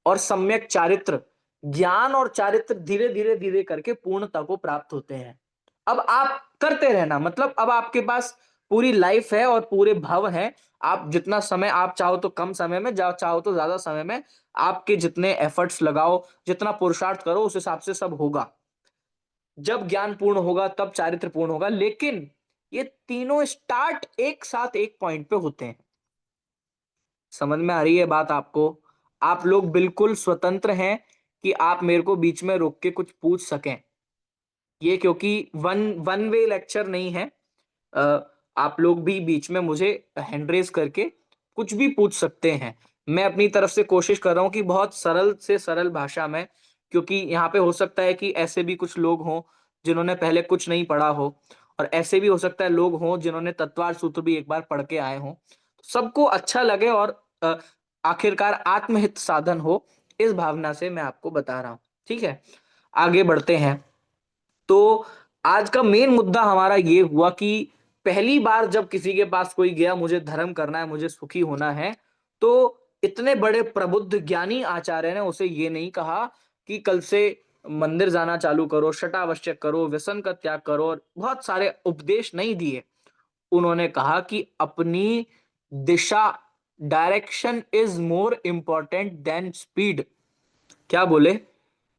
और सम्यक चारित्र, ज्ञान और चारित्र धीरे धीरे धीरे करके पूर्णता को प्राप्त होते हैं। अब आप करते रहना, मतलब अब आपके पास पूरी लाइफ है और पूरे भव हैं, आप जितना समय आप चाहो तो कम समय में, चाहो तो ज्यादा समय में, आपके जितने एफर्ट्स लगाओ, जितना पुरुषार्थ करो, उस हिसाब से सब होगा। जब ज्ञान पूर्ण होगा तब चारित्र पूर्ण होगा, लेकिन ये तीनों स्टार्ट एक साथ एक पॉइंट पे होते हैं। समझ में आ रही है बात आपको? आप लोग बिल्कुल स्वतंत्र हैं कि आप मेरे को बीच में रोक के कुछ पूछ सकें, ये क्योंकि वन वन वे लेक्चर नहीं है। आप लोग भी बीच में मुझे हैंड रेज करके कुछ भी पूछ सकते हैं। मैं अपनी तरफ से कोशिश कर रहा हूं कि बहुत सरल से सरल भाषा में, क्योंकि यहाँ पे हो सकता है कि ऐसे भी कुछ लोग हों जिन्होंने पहले कुछ नहीं पढ़ा हो, और ऐसे भी हो सकता है लोग हों जिन्होंने तत्वार सूत्र भी एक बार पढ़ के आए हों, सबको अच्छा लगे और आखिरकार आत्महित साधन हो, इस भावना से मैं आपको बता रहा हूं। ठीक है, आगे बढ़ते हैं। तो आज का मेन मुद्दा हमारा ये हुआ कि पहली बार जब किसी के पास कोई गया, मुझे धर्म करना है, मुझे सुखी होना है, तो इतने बड़े प्रबुद्ध ज्ञानी आचार्य ने उसे ये नहीं कहा कि कल से मंदिर जाना चालू करो, शटावश्यक करो, व्यसन का त्याग करो, और बहुत सारे उपदेश नहीं दिए। उन्होंने कहा कि अपनी दिशा, direction is more important than speed. क्या बोले?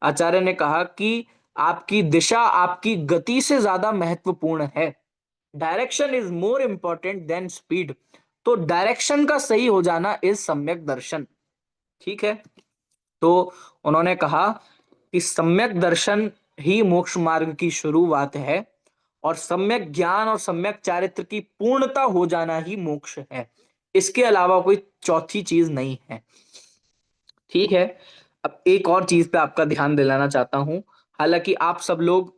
आचार्य ने कहा कि आपकी दिशा, आपकी गति से ज्यादा महत्वपूर्ण है। Direction is more important than speed. तो डायरेक्शन का सही हो जाना इज सम्यक दर्शन। ठीक है, तो उन्होंने कहा कि सम्यक दर्शन ही मोक्ष मार्ग की शुरुआत है, और सम्यक ज्ञान और सम्यक चारित्र की पूर्णता हो जाना ही मोक्ष है, इसके अलावा कोई चौथी चीज नहीं है। ठीक है, अब एक और चीज पे आपका ध्यान दिलाना चाहता हूं। हालांकि आप सब लोग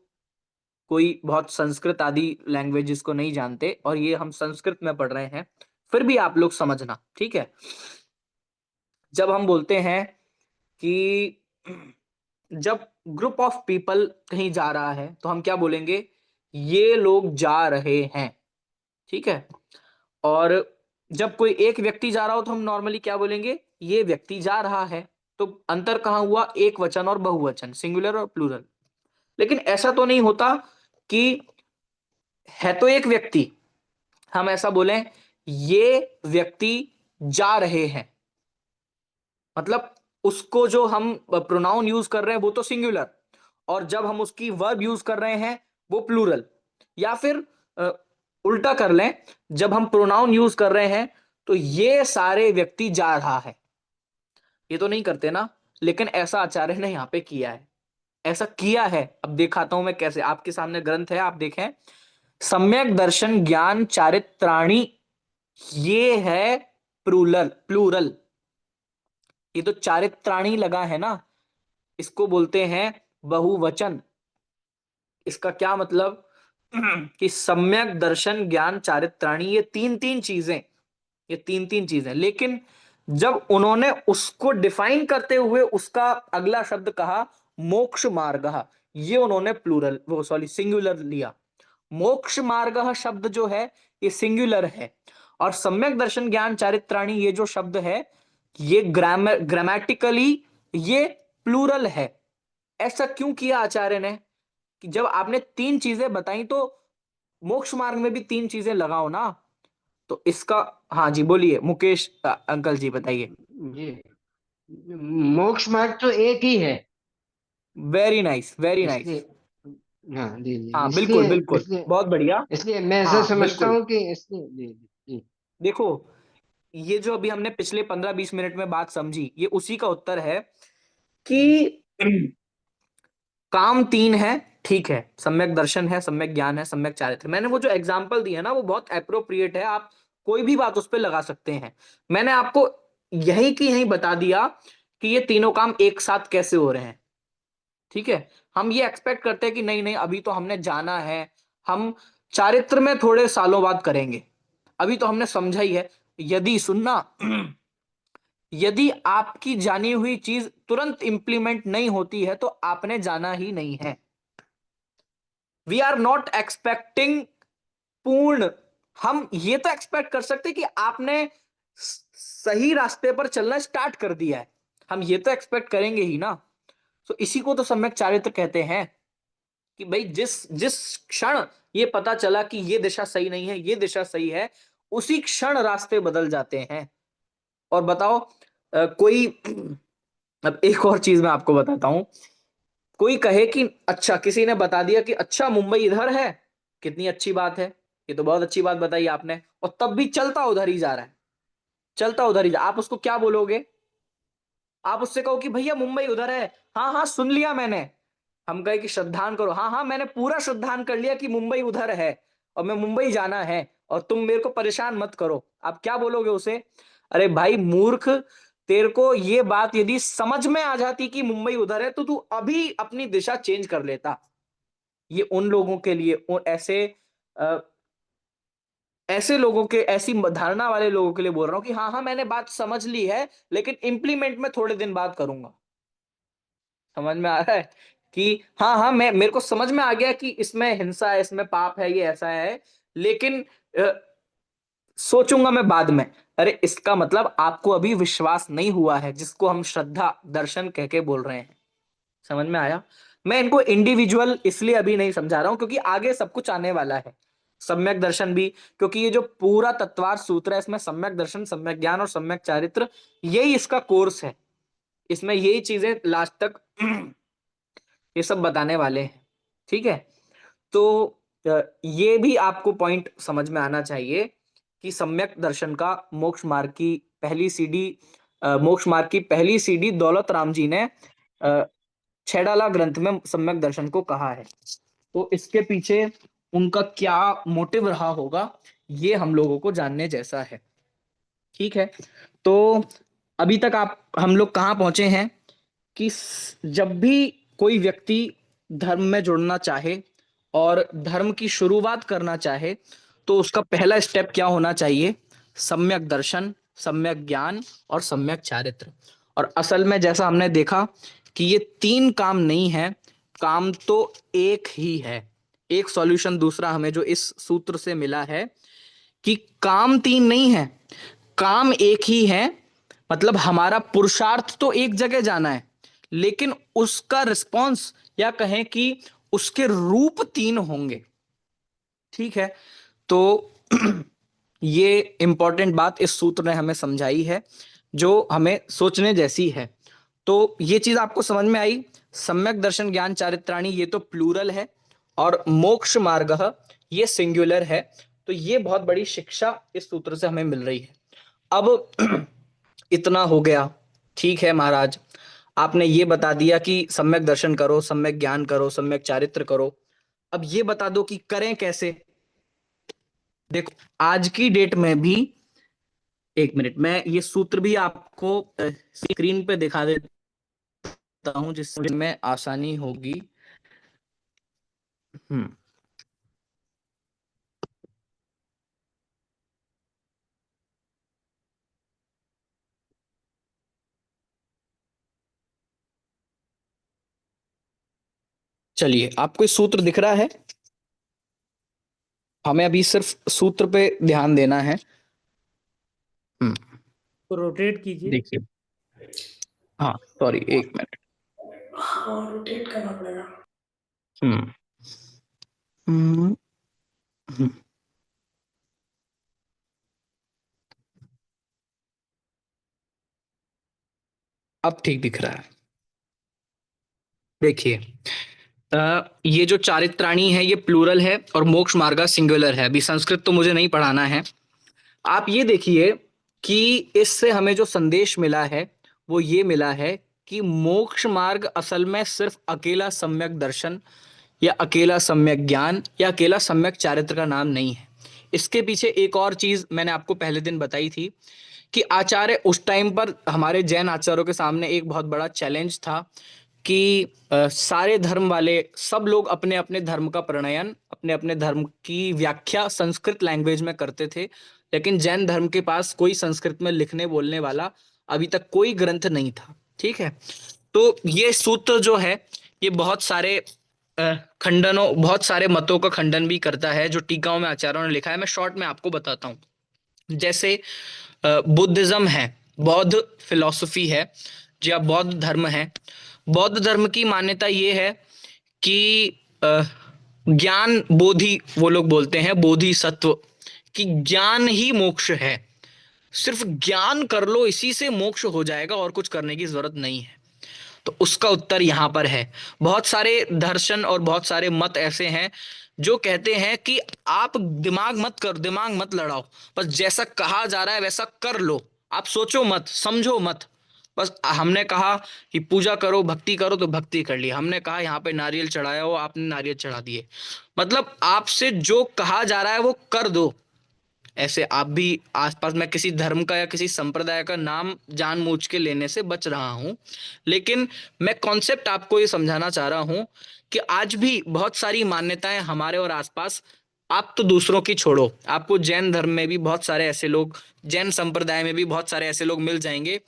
कोई बहुत संस्कृत आदि लैंग्वेजेस को नहीं जानते, और ये हम संस्कृत में पढ़ रहे हैं, फिर भी आप लोग समझना, ठीक है? जब हम बोलते हैं कि जब ग्रुप ऑफ पीपल कहीं जा रहा है, तो हम क्या बोलेंगे? ये लोग जा रहे हैं, ठीक है? और जब कोई एक व्यक्ति जा रहा हो तो हम नॉर्मली क्या बोलेंगे? ये व्यक्ति जा रहा है। तो अंतर कहां हुआ? एक वचन और बहुवचन, सिंगुलर और प्लूरल। लेकिन ऐसा तो नहीं होता कि है तो एक व्यक्ति, हम ऐसा बोलें ये व्यक्ति जा रहे हैं, मतलब उसको जो हम प्रोनाउन यूज कर रहे हैं वो तो सिंगुलर, और जब हम उसकी वर्ब यूज कर रहे हैं वो प्लूरल। या फिर उल्टा कर लें, जब हम प्रोनाउन यूज कर रहे हैं तो ये सारे व्यक्ति जा रहा है, ये तो नहीं करते ना, लेकिन ऐसा आचार्य ने यहाँ पे किया है, ऐसा किया है। अब दिखाता हूं मैं कैसे। आपके सामने ग्रंथ है, आप देखें, सम्यक दर्शन ज्ञान चारित्राणी, ये है प्लूरल। प्लूरल, ये तो चारित्राणी लगा है ना, इसको बोलते हैं बहुवचन। इसका क्या मतलब कि सम्यक दर्शन ज्ञान चारित्राणी, ये तीन तीन चीजें, ये तीन तीन चीजें। लेकिन जब उन्होंने उसको डिफाइन करते हुए उसका अगला शब्द कहा मोक्ष मार्ग, ये उन्होंने प्लूरल, वो सॉरी सिंगुलर लिया। मोक्ष मार्ग शब्द जो है ये सिंगुलर है, और सम्यक दर्शन ज्ञान चारित्राणी ये जो शब्द है ये ग्रामेटिकली ये प्लूरल है। ऐसा क्यों किया आचार्य ने कि जब आपने तीन चीजें बताई तो मोक्ष मार्ग में भी तीन चीजें लगाओ ना। तो इसका, हाँ जी बोलिए मुकेश अंकल जी बताइए। जी, मोक्ष मार्ग तो एक ही है, वेरी नाइस, वेरी नाइस। इसलिए हाँ जी जी, हाँ बिल्कुल इसलिए बिल्कुल, इसलिए बहुत बढ़िया। इसलिए मैं ऐसा हाँ समझता बिल्कुल, हूँ कि इसलिए जी जी जी। देखो ये जो अभी हमने पिछले 15-20 मिनट में बात समझी, ये उसी का उत्तर है कि काम तीन है, ठीक है, सम्यक दर्शन है, सम्यक ज्ञान है, सम्यक चारित्र। मैंने वो जो एग्जाम्पल दिया ना वो बहुत अप्रोप्रिएट है, आप कोई भी बात उस पर लगा सकते हैं। मैंने आपको यही की यही बता दिया कि ये तीनों काम एक साथ कैसे हो रहे हैं। ठीक है, हम ये एक्सपेक्ट करते हैं कि नहीं नहीं अभी तो हमने जाना है, हम चारित्र में थोड़े सालों बाद करेंगे, अभी तो हमने समझा ही है। यदि सुनना यदि आपकी जानी हुई चीज तुरंत इंप्लीमेंट नहीं होती है तो आपने जाना ही नहीं है। वी आर नॉट एक्सपेक्टिंग पूर्ण, हम ये तो एक्सपेक्ट कर सकते कि आपने सही रास्ते पर चलना स्टार्ट कर दिया है, हम ये तो एक्सपेक्ट करेंगे ही ना। तो इसी को तो सम्यक चारित्र कहते हैं कि भाई जिस जिस क्षण ये पता चला कि ये दिशा सही नहीं है, ये दिशा सही है, उसी क्षण रास्ते बदल जाते हैं। और बताओ कोई अब एक और चीज मैं आपको बताता हूं, कोई कहे कि अच्छा किसी ने बता दिया कि अच्छा मुंबई इधर है, कितनी अच्छी बात है, ये तो बहुत अच्छी बात बताई आपने, और तब भी चलता उधर ही जा रहा है, चलता उधर ही जा, आप उसको क्या बोलोगे? आप उससे कहो कि भैया मुंबई उधर है, हाँ हाँ सुन लिया मैंने, हम कहे कि श्रद्धान करो, हाँ हाँ मैंने पूरा श्रद्धान कर लिया कि मुंबई उधर है और मैं मुंबई जाना है और तुम मेरे को परेशान मत करो, आप क्या बोलोगे उसे? अरे भाई मूर्ख, तेरे को ये बात यदि समझ में आ जाती कि मुंबई उधर है तो तू अभी अपनी दिशा चेंज कर लेता। ये उन लोगों के लिए, ऐसे ऐसे लोगों के, ऐसी धारणा वाले लोगों के लिए बोल रहा हूं कि हाँ हाँ मैंने बात समझ ली है लेकिन इंप्लीमेंट में थोड़े दिन बाद करूंगा। समझ में आ रहा है कि हाँ हाँ मैं, मेरे को समझ में आ गया कि इसमें हिंसा है, इसमें पाप है, ये ऐसा है, लेकिन सोचूंगा मैं बाद में। अरे इसका मतलब आपको अभी विश्वास नहीं हुआ है, जिसको हम श्रद्धा दर्शन कह के बोल रहे हैं। समझ में आया? मैं इनको इंडिविजुअल इसलिए अभी नहीं समझा रहा हूं क्योंकि आगे सब कुछ आने वाला है, सम्यक दर्शन भी, क्योंकि ये जो पूरा तत्वार सूत्र है इसमें सम्यक दर्शन, सम्यक ज्ञान और सम्यक चारित्र, यही इसका कोर्स है, इसमें यही चीजें लास्ट तक ये सब बताने वाले हैं। ठीक है, तो ये भी आपको पॉइंट समझ में आना चाहिए कि सम्यक दर्शन का मोक्ष मार्ग की पहली सीढ़ी, मोक्ष मार्ग की पहली सीढ़ी दौलत राम जी ने छैडाला ग्रंथ में सम्यक दर्शन को कहा है। तो इसके पीछे उनका क्या मोटिव रहा होगा ये हम लोगों को जानने जैसा है। ठीक है, तो अभी तक आप हम लोग कहाँ पहुंचे हैं कि जब भी कोई व्यक्ति धर्म में जुड़ना चाहे और धर्म की शुरुआत करना चाहे तो उसका पहला स्टेप क्या होना चाहिए? सम्यक दर्शन, सम्यक ज्ञान और सम्यक चारित्र। और असल में जैसा हमने देखा कि ये तीन काम नहीं है, काम तो एक ही है। एक सॉल्यूशन दूसरा हमें जो इस सूत्र से मिला है कि काम तीन नहीं है, काम एक ही है। मतलब हमारा पुरुषार्थ तो एक जगह जाना है, लेकिन उसका रिस्पॉन्स या कहें कि उसके रूप तीन होंगे। ठीक है, तो ये इंपॉर्टेंट बात इस सूत्र ने हमें समझाई है जो हमें सोचने जैसी है। तो ये चीज आपको समझ में आई, सम्यक दर्शन ज्ञान चारित्राणी ये तो प्लूरल है और मोक्ष मार्ग ये सिंगुलर है। तो ये बहुत बड़ी शिक्षा इस सूत्र से हमें मिल रही है। अब इतना हो गया, ठीक है महाराज, आपने ये बता दिया कि सम्यक दर्शन करो, सम्यक ज्ञान करो, सम्यक चारित्र करो। अब ये बता दो कि करें कैसे। देखो आज की डेट में भी, एक मिनट, मैं ये सूत्र भी आपको स्क्रीन पे दिखा देता हूं जिससे में आसानी होगी। चलिए, आपको इस सूत्र दिख रहा है? हमें अभी सिर्फ सूत्र पे ध्यान देना है। तो रोटेट कीजिए। देखिए, हाँ सॉरी, एक मिनट। हाँ, रोटेट करना पड़ेगा। हम्म हम्म हम्म। अब ठीक दिख रहा है। देखिए, ये जो चारित्राणी है ये प्लूरल है और मोक्ष मार्गा सिंगुलर है। अभी संस्कृत तो मुझे नहीं पढ़ाना है। आप ये देखिए कि इससे हमें जो संदेश मिला है वो ये मिला है कि मोक्ष मार्ग असल में सिर्फ अकेला सम्यक दर्शन या अकेला सम्यक ज्ञान या अकेला सम्यक चारित्र का नाम नहीं है। इसके पीछे एक और चीज मैंने आपको पहले दिन बताई थी कि आचार्य उस टाइम पर हमारे जैन आचार्यों के सामने एक बहुत बड़ा चैलेंज था कि सारे धर्म वाले सब लोग अपने अपने धर्म का प्रणयन, अपने अपने धर्म की व्याख्या संस्कृत लैंग्वेज में करते थे, लेकिन जैन धर्म के पास कोई संस्कृत में लिखने बोलने वाला अभी तक कोई ग्रंथ नहीं था। ठीक है, तो ये सूत्र जो है ये बहुत सारे खंडनों, बहुत सारे मतों का खंडन भी करता है जो टीकाओं में आचार्यों ने लिखा है। मैं शॉर्ट में आपको बताता हूं। जैसे बुद्धिज्म है, बौद्ध फिलॉसफी है, या बौद्ध धर्म है। बौद्ध धर्म की मान्यता ये है कि ज्ञान बोधि, वो लोग बोलते हैं बोधि सत्व, कि ज्ञान ही मोक्ष है। सिर्फ ज्ञान कर लो, इसी से मोक्ष हो जाएगा और कुछ करने की जरूरत नहीं है। तो उसका उत्तर यहां पर है। बहुत सारे दर्शन और बहुत सारे मत ऐसे हैं जो कहते हैं कि आप दिमाग मत लड़ाओ, बस जैसा कहा जा रहा है वैसा कर लो, आप सोचो मत, समझो मत। बस हमने कहा कि पूजा करो, भक्ति करो, तो भक्ति कर ली। हमने कहा यहाँ पे नारियल चढ़ाया हो, आपने नारियल चढ़ा दिए। मतलब आपसे जो कहा जा रहा है वो कर दो। ऐसे आप भी आसपास, मैं किसी धर्म का या किसी संप्रदाय का नाम जानबूझ के लेने से बच रहा हूं, लेकिन मैं कॉन्सेप्ट आपको ये समझाना चाह रहा हूं कि आज भी बहुत सारी मान्यताएं हमारे और आसपास, आप तो दूसरों की छोड़ो, आपको जैन धर्म में भी बहुत सारे ऐसे लोग, जैन संप्रदाय में भी बहुत सारे ऐसे लोग मिल जाएंगे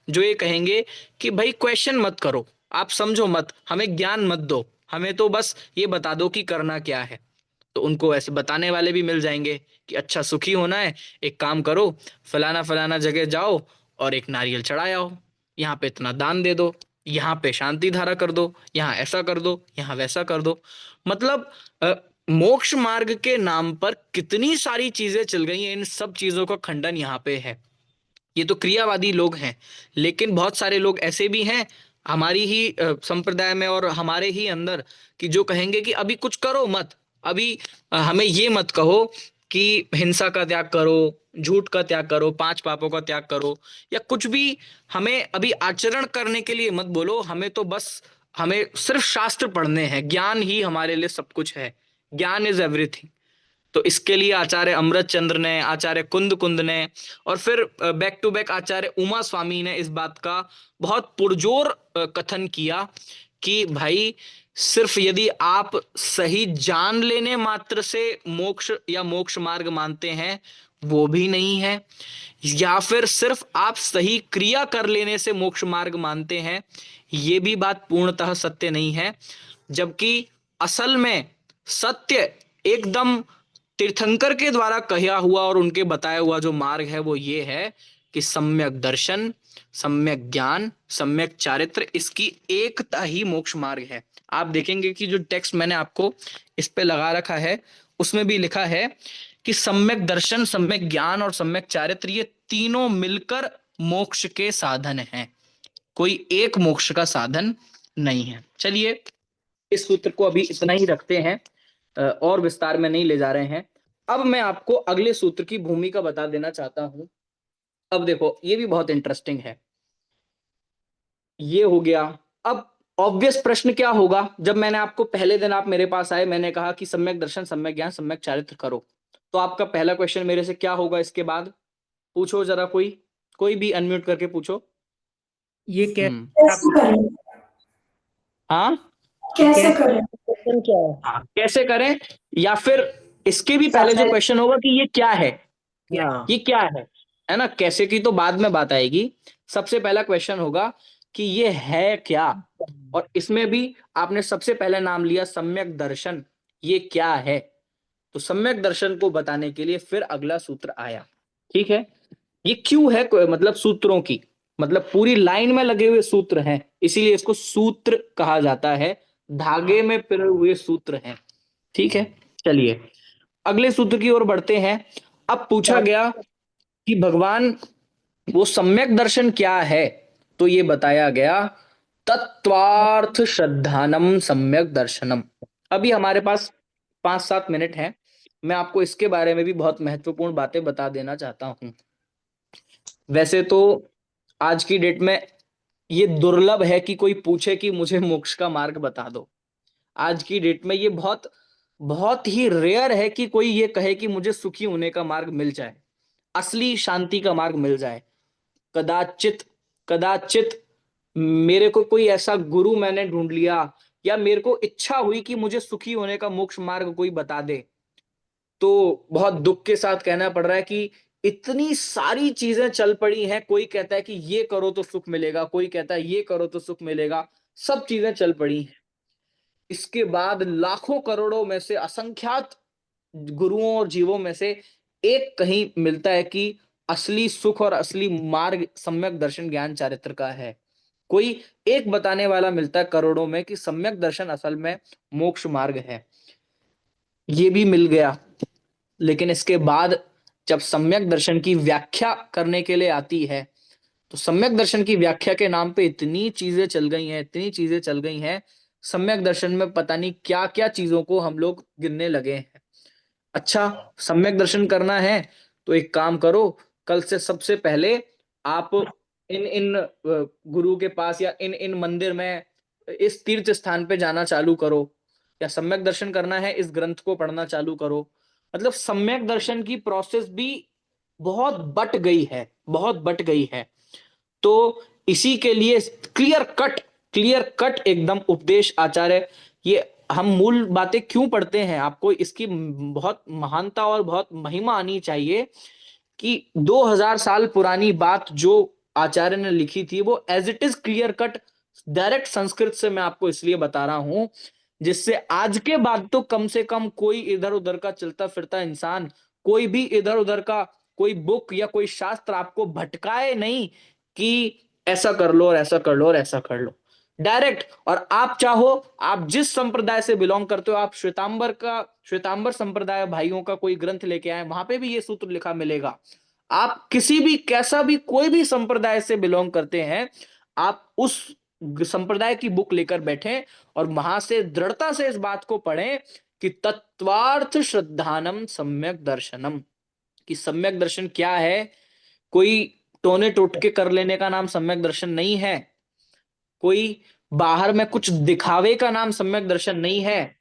जो ये कहेंगे कि भाई क्वेश्चन मत करो, आप समझो मत, हमें ज्ञान मत दो, हमें तो बस ये बता दो कि करना क्या है। तो उनको ऐसे बताने वाले भी मिल जाएंगे कि अच्छा सुखी होना है, एक काम करो, फलाना फलाना जगह जाओ और एक नारियल चढ़ाया हो, यहाँ पे इतना दान दे दो, यहाँ पे शांति धारा कर दो, यहाँ ऐसा कर दो, यहाँ वैसा कर दो। मतलब मोक्ष मार्ग के नाम पर कितनी सारी चीजें चल गई हैं। इन सब चीजों का खंडन यहाँ पे है। ये तो क्रियावादी लोग हैं, लेकिन बहुत सारे लोग ऐसे भी हैं हमारी ही संप्रदाय में और हमारे ही अंदर, कि जो कहेंगे कि अभी कुछ करो मत, अभी हमें ये मत कहो कि हिंसा का त्याग करो, झूठ का त्याग करो, 5 पापों का त्याग करो, या कुछ भी हमें अभी आचरण करने के लिए मत बोलो। हमें तो बस, हमें सिर्फ शास्त्र पढ़ने हैं, ज्ञान ही हमारे लिए सब कुछ है, ज्ञान इज एवरीथिंग। तो इसके लिए आचार्य अमृत चंद्र ने, आचार्य कुंद ने, और फिर बैक टू बैक आचार्य उमा स्वामी ने इस बात का बहुत पुरजोर कथन किया कि भाई सिर्फ यदि आप सही जान लेने मात्र से मोक्ष या मोक्ष मार्ग मानते हैं वो भी नहीं है, या फिर सिर्फ आप सही क्रिया कर लेने से मोक्ष मार्ग मानते हैं ये भी बात पूर्णतः सत्य नहीं है। जबकि असल में सत्य एकदम तीर्थंकर के द्वारा कहा हुआ और उनके बताया हुआ जो मार्ग है वो ये है कि सम्यक दर्शन, सम्यक ज्ञान, सम्यक चारित्र, इसकी एकता ही मोक्ष मार्ग है। आप देखेंगे कि जो टेक्स्ट मैंने आपको इस पे लगा रखा है उसमें भी लिखा है कि सम्यक दर्शन, सम्यक ज्ञान और सम्यक चारित्र ये तीनों मिलकर मोक्ष के साधन हैं, कोई एक मोक्ष का साधन नहीं है। चलिए इस सूत्र को अभी इतना ही रखते हैं, और विस्तार में नहीं ले जा रहे हैं। अब मैं आपको अगले सूत्र की भूमिका बता देना चाहता हूं। अब देखो ये भी बहुत इंटरेस्टिंग है। ये हो गया। अब ऑब्वियस प्रश्न क्या होगा, जब मैंने आपको पहले दिन आप मेरे पास आए, मैंने कहा कि सम्यक दर्शन, सम्यक ज्ञान, सम्यक चारित्र करो, तो आपका पहला क्वेश्चन मेरे से क्या होगा इसके बाद? पूछो जरा, कोई भी अनम्यूट करके पूछो। ये कैसे आप करें? हाँ, कैसे करें? क्वेश्चन क्या है? हाँ, कैसे करें, या फिर इसके भी पहले जो क्वेश्चन होगा कि ये क्या है, हाँ, ये क्या है ना? कैसे की तो बाद में बात आएगी। सबसे पहला क्वेश्चन होगा कि ये है क्या, और इसमें भी आपने सबसे पहले नाम लिया सम्यक दर्शन, ये क्या है? तो सम्यक दर्शन को बताने के लिए फिर अगला सूत्र आया। ठीक है, ये क्यों है, मतलब सूत्रों की, मतलब पूरी लाइन में लगे हुए सूत्र हैं, इसीलिए इसको सूत्र कहा जाता है, धागे में पिरोए हुए सूत्र हैं। ठीक है, चलिए अगले सूत्र की ओर बढ़ते हैं। अब पूछा गया कि भगवान वो सम्यक दर्शन क्या है, तो ये बताया गया तत्वार्थ श्रद्धानम सम्यक दर्शनम। अभी हमारे पास 5-7 मिनट हैं, मैं आपको इसके बारे में भी बहुत महत्वपूर्ण बातें बता देना चाहता हूं। वैसे तो आज की डेट में ये दुर्लभ है कि कोई पूछे कि मुझे मोक्ष का मार्ग बता दो। आज की डेट में ये बहुत बहुत ही रेयर है कि कोई ये कहे कि मुझे सुखी होने का मार्ग मिल जाए, असली शांति का मार्ग मिल जाए। कदाचित कदाचित मेरे को कोई ऐसा गुरु मैंने ढूंढ लिया, या मेरे को इच्छा हुई कि मुझे सुखी होने का मोक्ष मार्ग कोई बता दे, तो बहुत दुख के साथ कहना पड़ रहा है कि इतनी सारी चीजें चल पड़ी हैं। कोई कहता है कि ये करो तो सुख मिलेगा, कोई कहता है ये करो तो सुख मिलेगा, सब चीजें चल पड़ी हैं। इसके बाद लाखों करोड़ों में से, असंख्यात गुरुओं और जीवों में से एक कहीं मिलता है कि असली सुख और असली मार्ग सम्यक दर्शन ज्ञान चारित्र का है। कोई एक बताने वाला मिलता है करोड़ों में कि सम्यक दर्शन असल में मोक्ष मार्ग है। ये भी मिल गया, लेकिन इसके बाद जब सम्यक दर्शन की व्याख्या करने के लिए आती है, तो सम्यक दर्शन की व्याख्या के नाम पे इतनी चीजें चल गई हैं, इतनी चीजें चल गई हैं। सम्यक दर्शन में पता नहीं क्या क्या चीजों को हम लोग गिनने लगे हैं। अच्छा, सम्यक दर्शन करना है तो एक काम करो, कल से सबसे पहले आप इन इन गुरु के पास या इन इन मंदिर में, इस तीर्थ स्थान पे जाना चालू करो, या सम्यक दर्शन करना है इस ग्रंथ को पढ़ना चालू करो। मतलब सम्यक दर्शन की प्रोसेस भी बहुत बट गई है, बहुत बट गई है। तो इसी के लिए क्लियर कट एकदम उपदेश आचार्य, ये हम मूल बातें क्यों पढ़ते हैं, आपको इसकी बहुत महानता और बहुत महिमा आनी चाहिए कि 2000 साल पुरानी बात जो आचार्य ने लिखी थी, वो as it is clear cut direct Sanskrit से मैं आपको इसलिए बता रहा हूं, जिससे आज के बाद तो कम से कम कोई इधर उधर का चलता फिरता इंसान, कोई भी इधर उधर का कोई बुक या कोई शास्त्र आपको भटकाए नहीं कि ऐसा कर लो और ऐसा कर लो और ऐसा कर लो। डायरेक्ट, और आप चाहो, आप जिस संप्रदाय से बिलोंग करते हो, आप श्वेतांबर संप्रदाय भाइयों का कोई ग्रंथ लेके आए, वहां पे भी ये सूत्र लिखा मिलेगा। आप किसी भी कैसा भी कोई भी संप्रदाय से बिलोंग करते हैं, आप उस संप्रदाय की बुक लेकर बैठे और वहां से दृढ़ता से इस बात को पढ़ें कि तत्वार्थ श्रद्धानम सम्यक दर्शनम, कि सम्यक दर्शन क्या है। कोई टोने टोटके कर लेने का नाम सम्यक दर्शन नहीं है, कोई बाहर में कुछ दिखावे का नाम सम्यक दर्शन नहीं है,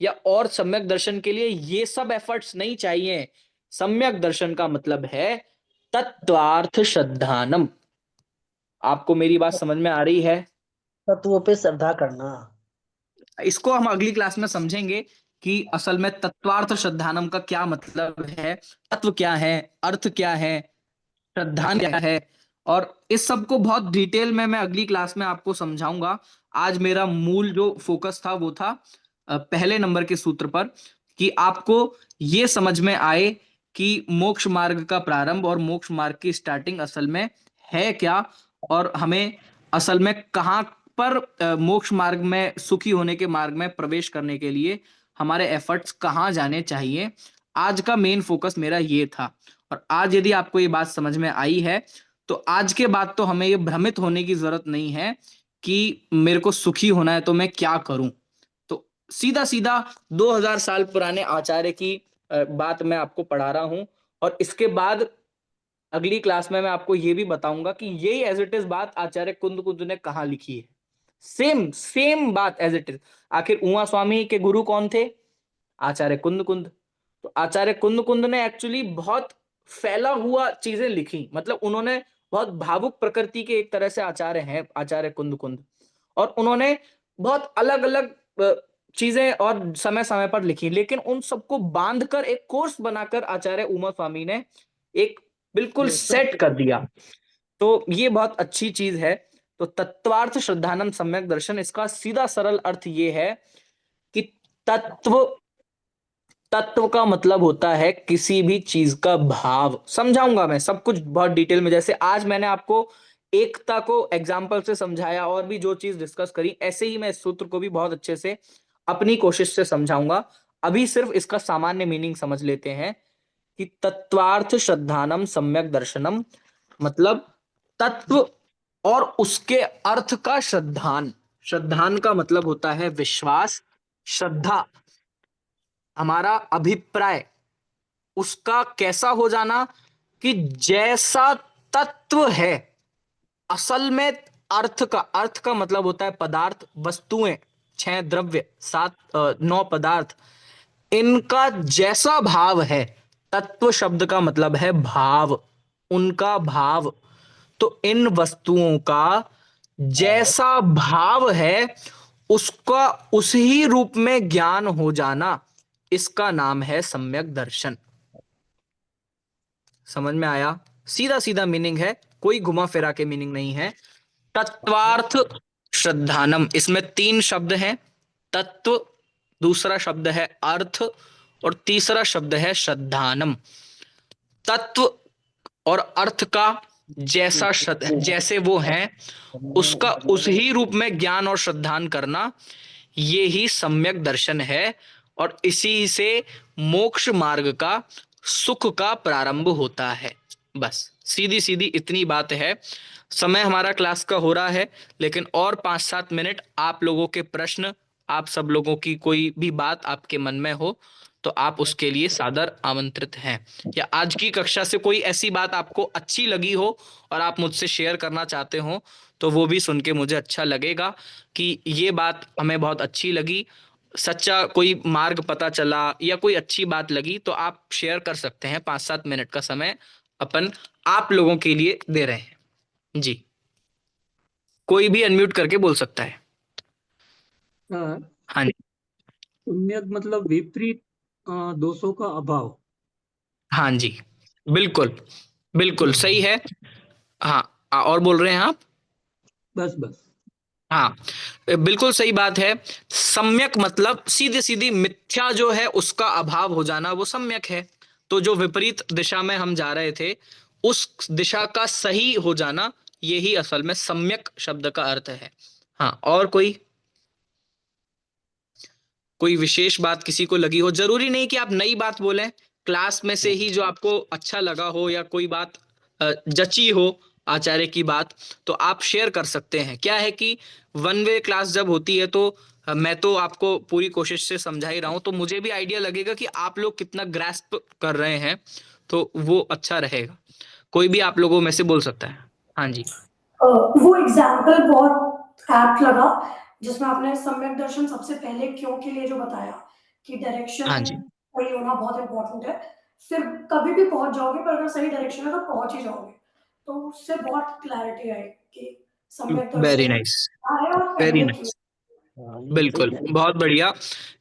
या और सम्यक दर्शन के लिए ये सब एफर्ट्स नहीं चाहिए। सम्यक दर्शन का मतलब है तत्वार्थ श्रद्धानम। आपको मेरी बात समझ में आ रही है? तत्वों पे श्रद्धा करना। इसको हम अगली क्लास में समझेंगे कि असल में तत्वार्थ श्रद्धानम का क्या मतलब है, तत्व क्या है, अर्थ क्या है, श्रद्धान क्या है, और इस सब को बहुत डिटेल में मैं अगली क्लास में आपको समझाऊंगा। आज मेरा मूल जो फोकस था वो था पहले नंबर के सूत्र पर, कि आपको ये समझ में आए कि मोक्ष मार्ग का प्रारंभ और मोक्ष मार्ग की स्टार्टिंग असल में है क्या, और हमें असल में कहां पर मोक्ष मार्ग में, सुखी होने के मार्ग में प्रवेश करने के लिए हमारे एफर्ट्स कहाँ जाने चाहिए। आज का मेन फोकस मेरा ये था। और आज यदि आपको ये बात समझ में आई है, तो आज के बाद तो हमें ये भ्रमित होने की जरूरत नहीं है कि मेरे को सुखी होना है तो मैं क्या करूं। तो सीधा सीधा 2000 साल पुराने आचार्य की बात मैं आपको पढ़ा रहा हूं, और इसके बाद अगली क्लास में मैं आपको ये भी बताऊंगा कि यही एज इट इज बात आचार्य कुंद कुंद ने कहाँ लिखी है, सेम सेम बात एज इट इज। आखिर उमा स्वामी के गुरु कौन थे? आचार्य कुंद कुंद। तो आचार्य कुंद कुंद ने एक्चुअली बहुत फैला हुआ चीजें लिखी, मतलब उन्होंने बहुत भावुक प्रकृति के एक तरह से आचार्य हैं आचार्य कुंद कुंद, और उन्होंने बहुत अलग अलग चीजें और समय समय पर लिखी, लेकिन उन सबको बांधकर एक कोर्स बनाकर आचार्य उमा स्वामी ने एक बिल्कुल सेट कर दिया। तो ये बहुत अच्छी चीज है। तो तत्वार्थ श्रद्धानंद सम्यक दर्शन, इसका सीधा सरल अर्थ ये है कि तत्व, तत्व का मतलब होता है किसी भी चीज का भाव। समझाऊंगा मैं सब कुछ बहुत डिटेल में, जैसे आज मैंने आपको एकता को एग्जाम्पल से समझाया और भी जो चीज डिस्कस करी, ऐसे ही मैं इस सूत्र को भी बहुत अच्छे से अपनी कोशिश से समझाऊंगा। अभी सिर्फ इसका सामान्य मीनिंग समझ लेते हैं कि तत्वार्थ श्रद्धानम सम्यक दर्शनम मतलब तत्व और उसके अर्थ का श्रद्धान। श्रद्धान का मतलब होता है विश्वास, श्रद्धा हमारा अभिप्राय, उसका कैसा हो जाना कि जैसा तत्व है असल में। अर्थ का मतलब होता है पदार्थ, वस्तुएं, 6 द्रव्य, 9 पदार्थ, इनका जैसा भाव है। तत्व शब्द का मतलब है भाव, उनका भाव। तो इन वस्तुओं का जैसा भाव है उसका उसी रूप में ज्ञान हो जाना, इसका नाम है सम्यक दर्शन। समझ में आया? सीधा सीधा मीनिंग है, कोई घुमा फिरा के मीनिंग नहीं है। तत्वार्थ श्रद्धानम, इसमें 3 शब्द हैं, तत्व, दूसरा शब्द है अर्थ और तीसरा शब्द है श्रद्धानम। तत्व और अर्थ का जैसे वो हैं उसका उस ही रूप में ज्ञान और श्रद्धान करना, ये ही सम्यक दर्शन है। और इसी से मोक्ष मार्ग का, सुख का प्रारंभ होता है। बस सीधी सीधी इतनी बात है। समय हमारा क्लास का हो रहा है, लेकिन और 5-7 मिनट आप लोगों के प्रश्न, आप सब लोगों की कोई भी बात आपके मन में हो तो आप उसके लिए सादर आमंत्रित हैं। या आज की कक्षा से कोई ऐसी बात आपको अच्छी लगी हो और आप मुझसे शेयर करना चाहते हो तो वो भी सुन के मुझे अच्छा लगेगा कि ये बात हमें बहुत अच्छी लगी, सच्चा कोई मार्ग पता चला या कोई अच्छी बात लगी, तो आप शेयर कर सकते हैं। 5-7 मिनट का समय अपन आप लोगों के लिए दे रहे हैं जी। कोई भी अनम्यूट करके बोल सकता है। हाँ जी, सम्यक मतलब विपरीत दोषों का अभाव। हाँ जी, बिल्कुल बिल्कुल सही है। हाँ, और बोल रहे हैं आप? बस बस हाँ, बिल्कुल सही बात है। सम्यक मतलब सीधी सीधी मिथ्या जो है उसका अभाव हो जाना, वो सम्यक है। तो जो विपरीत दिशा में हम जा रहे थे उस दिशा का सही हो जाना, यही असल में सम्यक शब्द का अर्थ है। हाँ, और कोई विशेष बात किसी को लगी हो, जरूरी नहीं कि आप नई बात बोलें, क्लास में से ही जो आपको अच्छा लगा हो या कोई बात जची हो आचार्य की बात, तो आप शेयर कर सकते हैं। क्या है कि वन वे क्लास जब होती है तो मैं तो आपको पूरी कोशिश से समझा ही रहा हूं, तो मुझे भी आइडिया लगेगा कि आप लोग कितना ग्रैस्प कर रहे हैं, तो वो अच्छा रहेगा। कोई भी आप लोगों में से बोल सकता है। हाँ जी, वो एग्जाम्पल बहुत एप्ट लगा जिसमें आपने सम्यक दर्शन सबसे पहले क्यों के लिए जो बताया कि डायरेक्शन हाँ जी, सही होना बहुत इंपॉर्टेंट है। फिर कभी भी पहुंच जाओगे, पर अगर सही डायरेक्शन है तो पहुंच ही जाओगे। तो उससे बहुत क्लैरिटी आई कि सम्यक वेरी दर्शन नाइस, क्या है और वेरी पहले क्यों। नाइस, बिल्कुल बहुत बढ़िया।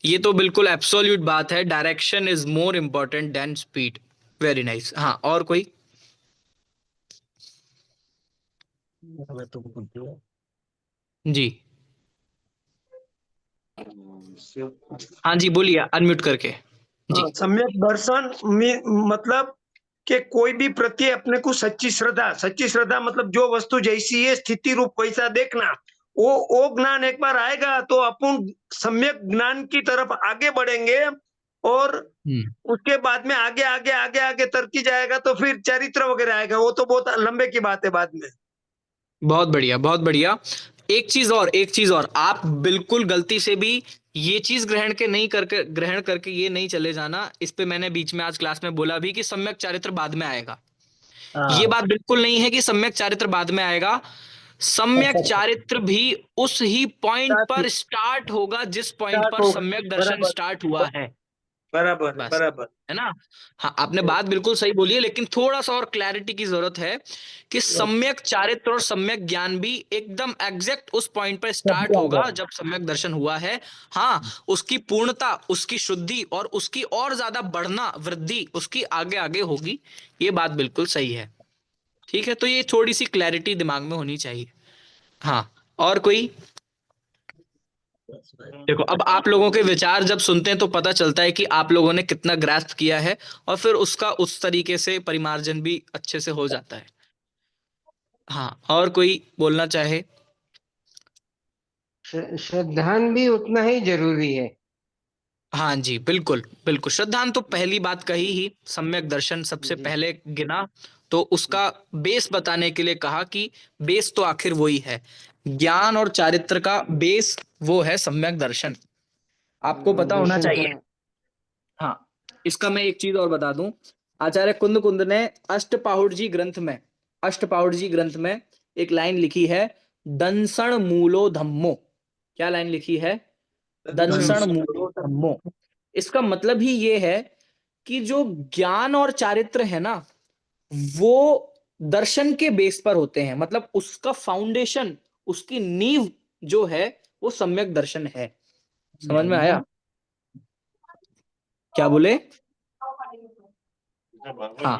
ये तो बिल्कुल एब्सोल्यूट बात है, direction is more important then speed. Very nice. हाँ, और कोई? जी, हाँ जी, बोलिए अनम्यूट करके जी। सम्यक दर्शन मतलब कि कोई भी प्रति अपने को सच्ची श्रद्धा मतलब जो वस्तु जैसी है स्थिति रूप वैसा देखना, वो ज्ञान एक बार आएगा तो अपन सम्यक ज्ञान की तरफ आगे बढ़ेंगे। और उसके बाद में आगे आगे आगे आगे तरकी जाएगा तो फिर चरित्र वगैरह आएगा, वो तो बहुत लंबे की बात है बाद में। बहुत बढ़िया, बहुत बढ़िया। एक चीज और, आप बिल्कुल गलती से भी ये चीज ग्रहण करके ये नहीं चले जाना। इस पे मैंने बीच में आज क्लास में बोला भी कि सम्यक चारित्र बाद में आएगा। ये बात बिल्कुल नहीं है कि सम्यक चारित्र बाद में आएगा। सम्यक चारित्र भी उस ही पॉइंट पर स्टार्ट होगा जिस पॉइंट पर सम्यक दर्शन स्टार्ट हुआ है। बराबर बस, बराबर। है ना। हाँ, आपने बात बिल्कुल सही बोली है, लेकिन थोड़ा सा और क्लैरिटी की जरूरत है कि सम्यक चारित्र और सम्यक ज्ञान भी एकदम एग्जैक्ट उस पॉइंट पर स्टार्ट होगा जब सम्यक दर्शन हुआ है। हाँ, उसकी पूर्णता, उसकी शुद्धि और उसकी और ज्यादा बढ़ना, वृद्धि उसकी आगे आगे होगी। ये बात बिल्कुल सही है। ठीक है, तो ये थोड़ी सी क्लैरिटी दिमाग में होनी चाहिए। हाँ, और कोई? देखो, अब आप लोगों के विचार जब सुनते हैं तो पता चलता है कि आप लोगों ने कितना ग्रास्प किया है, और फिर उसका उस तरीके से परिमार्जन भी अच्छे से हो जाता है। हाँ, और कोई बोलना चाहे? श्रद्धान भी उतना ही जरूरी है। हाँ जी, बिल्कुल बिल्कुल। श्रद्धान तो पहली बात कही ही, सम्यक दर्शन सबसे जी। पहले गिना, तो उसका बेस बताने के लिए कहा कि बेस तो आखिर वही है, ज्ञान और चारित्र का बेस वो है सम्यक दर्शन। आपको पता होना दर्शन चाहिए। हाँ, इसका मैं एक चीज और बता दूं। आचार्य कुंद कुंद ने अष्टपाहुड़ जी ग्रंथ में एक लाइन लिखी है, दंसण मूलो धम्मो। क्या लाइन लिखी है? दंसण मूलो धम्मो। इसका मतलब ही ये है कि जो ज्ञान और चारित्र है ना, वो दर्शन के बेस पर होते हैं। मतलब उसका फाउंडेशन, उसकी नींव जो है वो सम्यक दर्शन है। समझ में आया? क्या बोले? हाँ,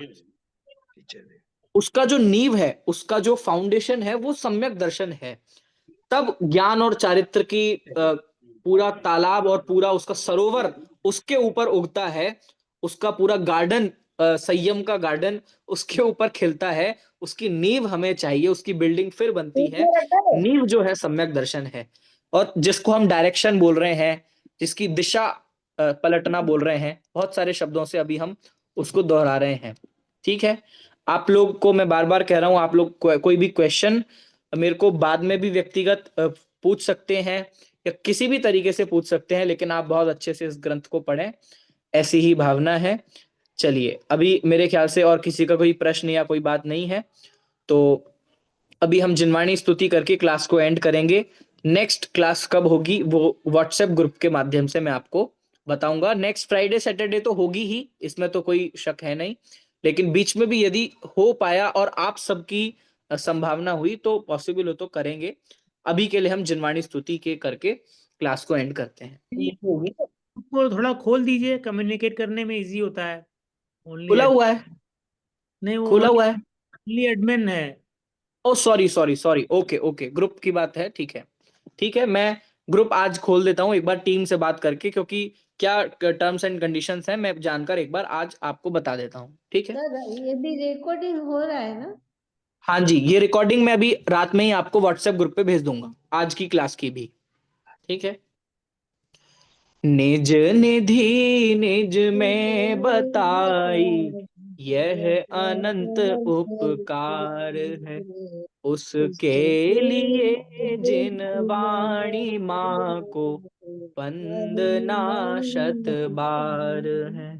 उसका जो नींव है, उसका जो फाउंडेशन है वो सम्यक दर्शन है। तब ज्ञान और चारित्र की पूरा तालाब और पूरा उसका सरोवर उसके ऊपर उगता है। उसका पूरा गार्डन, संयम का गार्डन उसके ऊपर खिलता है। उसकी नींव हमें चाहिए, उसकी बिल्डिंग फिर बनती है। नींव जो है सम्यक दर्शन है, और जिसको हम डायरेक्शन बोल रहे हैं, जिसकी दिशा पलटना बोल रहे हैं, बहुत सारे शब्दों से अभी हम उसको दोहरा रहे हैं। ठीक है, आप लोग को मैं बार बार कह रहा हूं, आप लोग कोई भी क्वेश्चन मेरे को बाद में भी व्यक्तिगत पूछ सकते हैं, या किसी भी तरीके से पूछ सकते हैं, लेकिन आप बहुत अच्छे से इस ग्रंथ को पढ़ें, ऐसी ही भावना है। चलिए, अभी मेरे ख्याल से और किसी का कोई प्रश्न या कोई बात नहीं है, तो अभी हम जिनवाणी स्तुति करके क्लास को एंड करेंगे। नेक्स्ट क्लास कब होगी वो व्हाट्सएप ग्रुप के माध्यम से मैं आपको बताऊंगा। नेक्स्ट फ्राइडे सैटरडे तो होगी ही, इसमें तो कोई शक है नहीं, लेकिन बीच में भी यदि हो पाया और आप सबकी संभावना हुई तो पॉसिबल हो तो करेंगे। अभी के लिए हम जिनवाणी स्तुति के करके क्लास को एंड करते हैं। उसको थोड़ा खोल दीजिए, कम्युनिकेट करने में इजी होता है। खुला हुआ है, नहीं, वो खुला हुआ है। ओनली एडमिन है। Oh sorry sorry sorry, okay okay, group की बात है। ठीक है, ठीक है, मैं ग्रुप आज खोल देता हूं एक बार टीम से बात करके, क्योंकि क्या टर्म्स एंड कंडीशंस हैं मैं जानकर एक बार आज आपको बता देता हूं। ठीक है, ये भी रिकॉर्डिंग हो रहा है ना? हाँ जी, ये रिकॉर्डिंग मैं अभी रात में ही आपको व्हाट्सएप ग्रुप पे भेज दूंगा, आज की क्लास की भी। ठीक है। निज निधि निज में बताई, यह अनंत उपकार है, उसके लिए जिन वाणी माँ को वंदना शत बार है।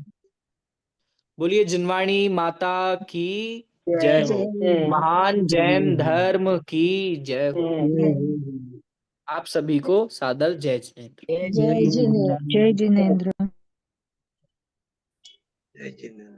बोलिए जिनवाणी माता की जय हो, महान जैन धर्म की जय हो। आप सभी को सादर जय जिनेंद्र। जय जिनेंद्र। जय जिनेंद्र।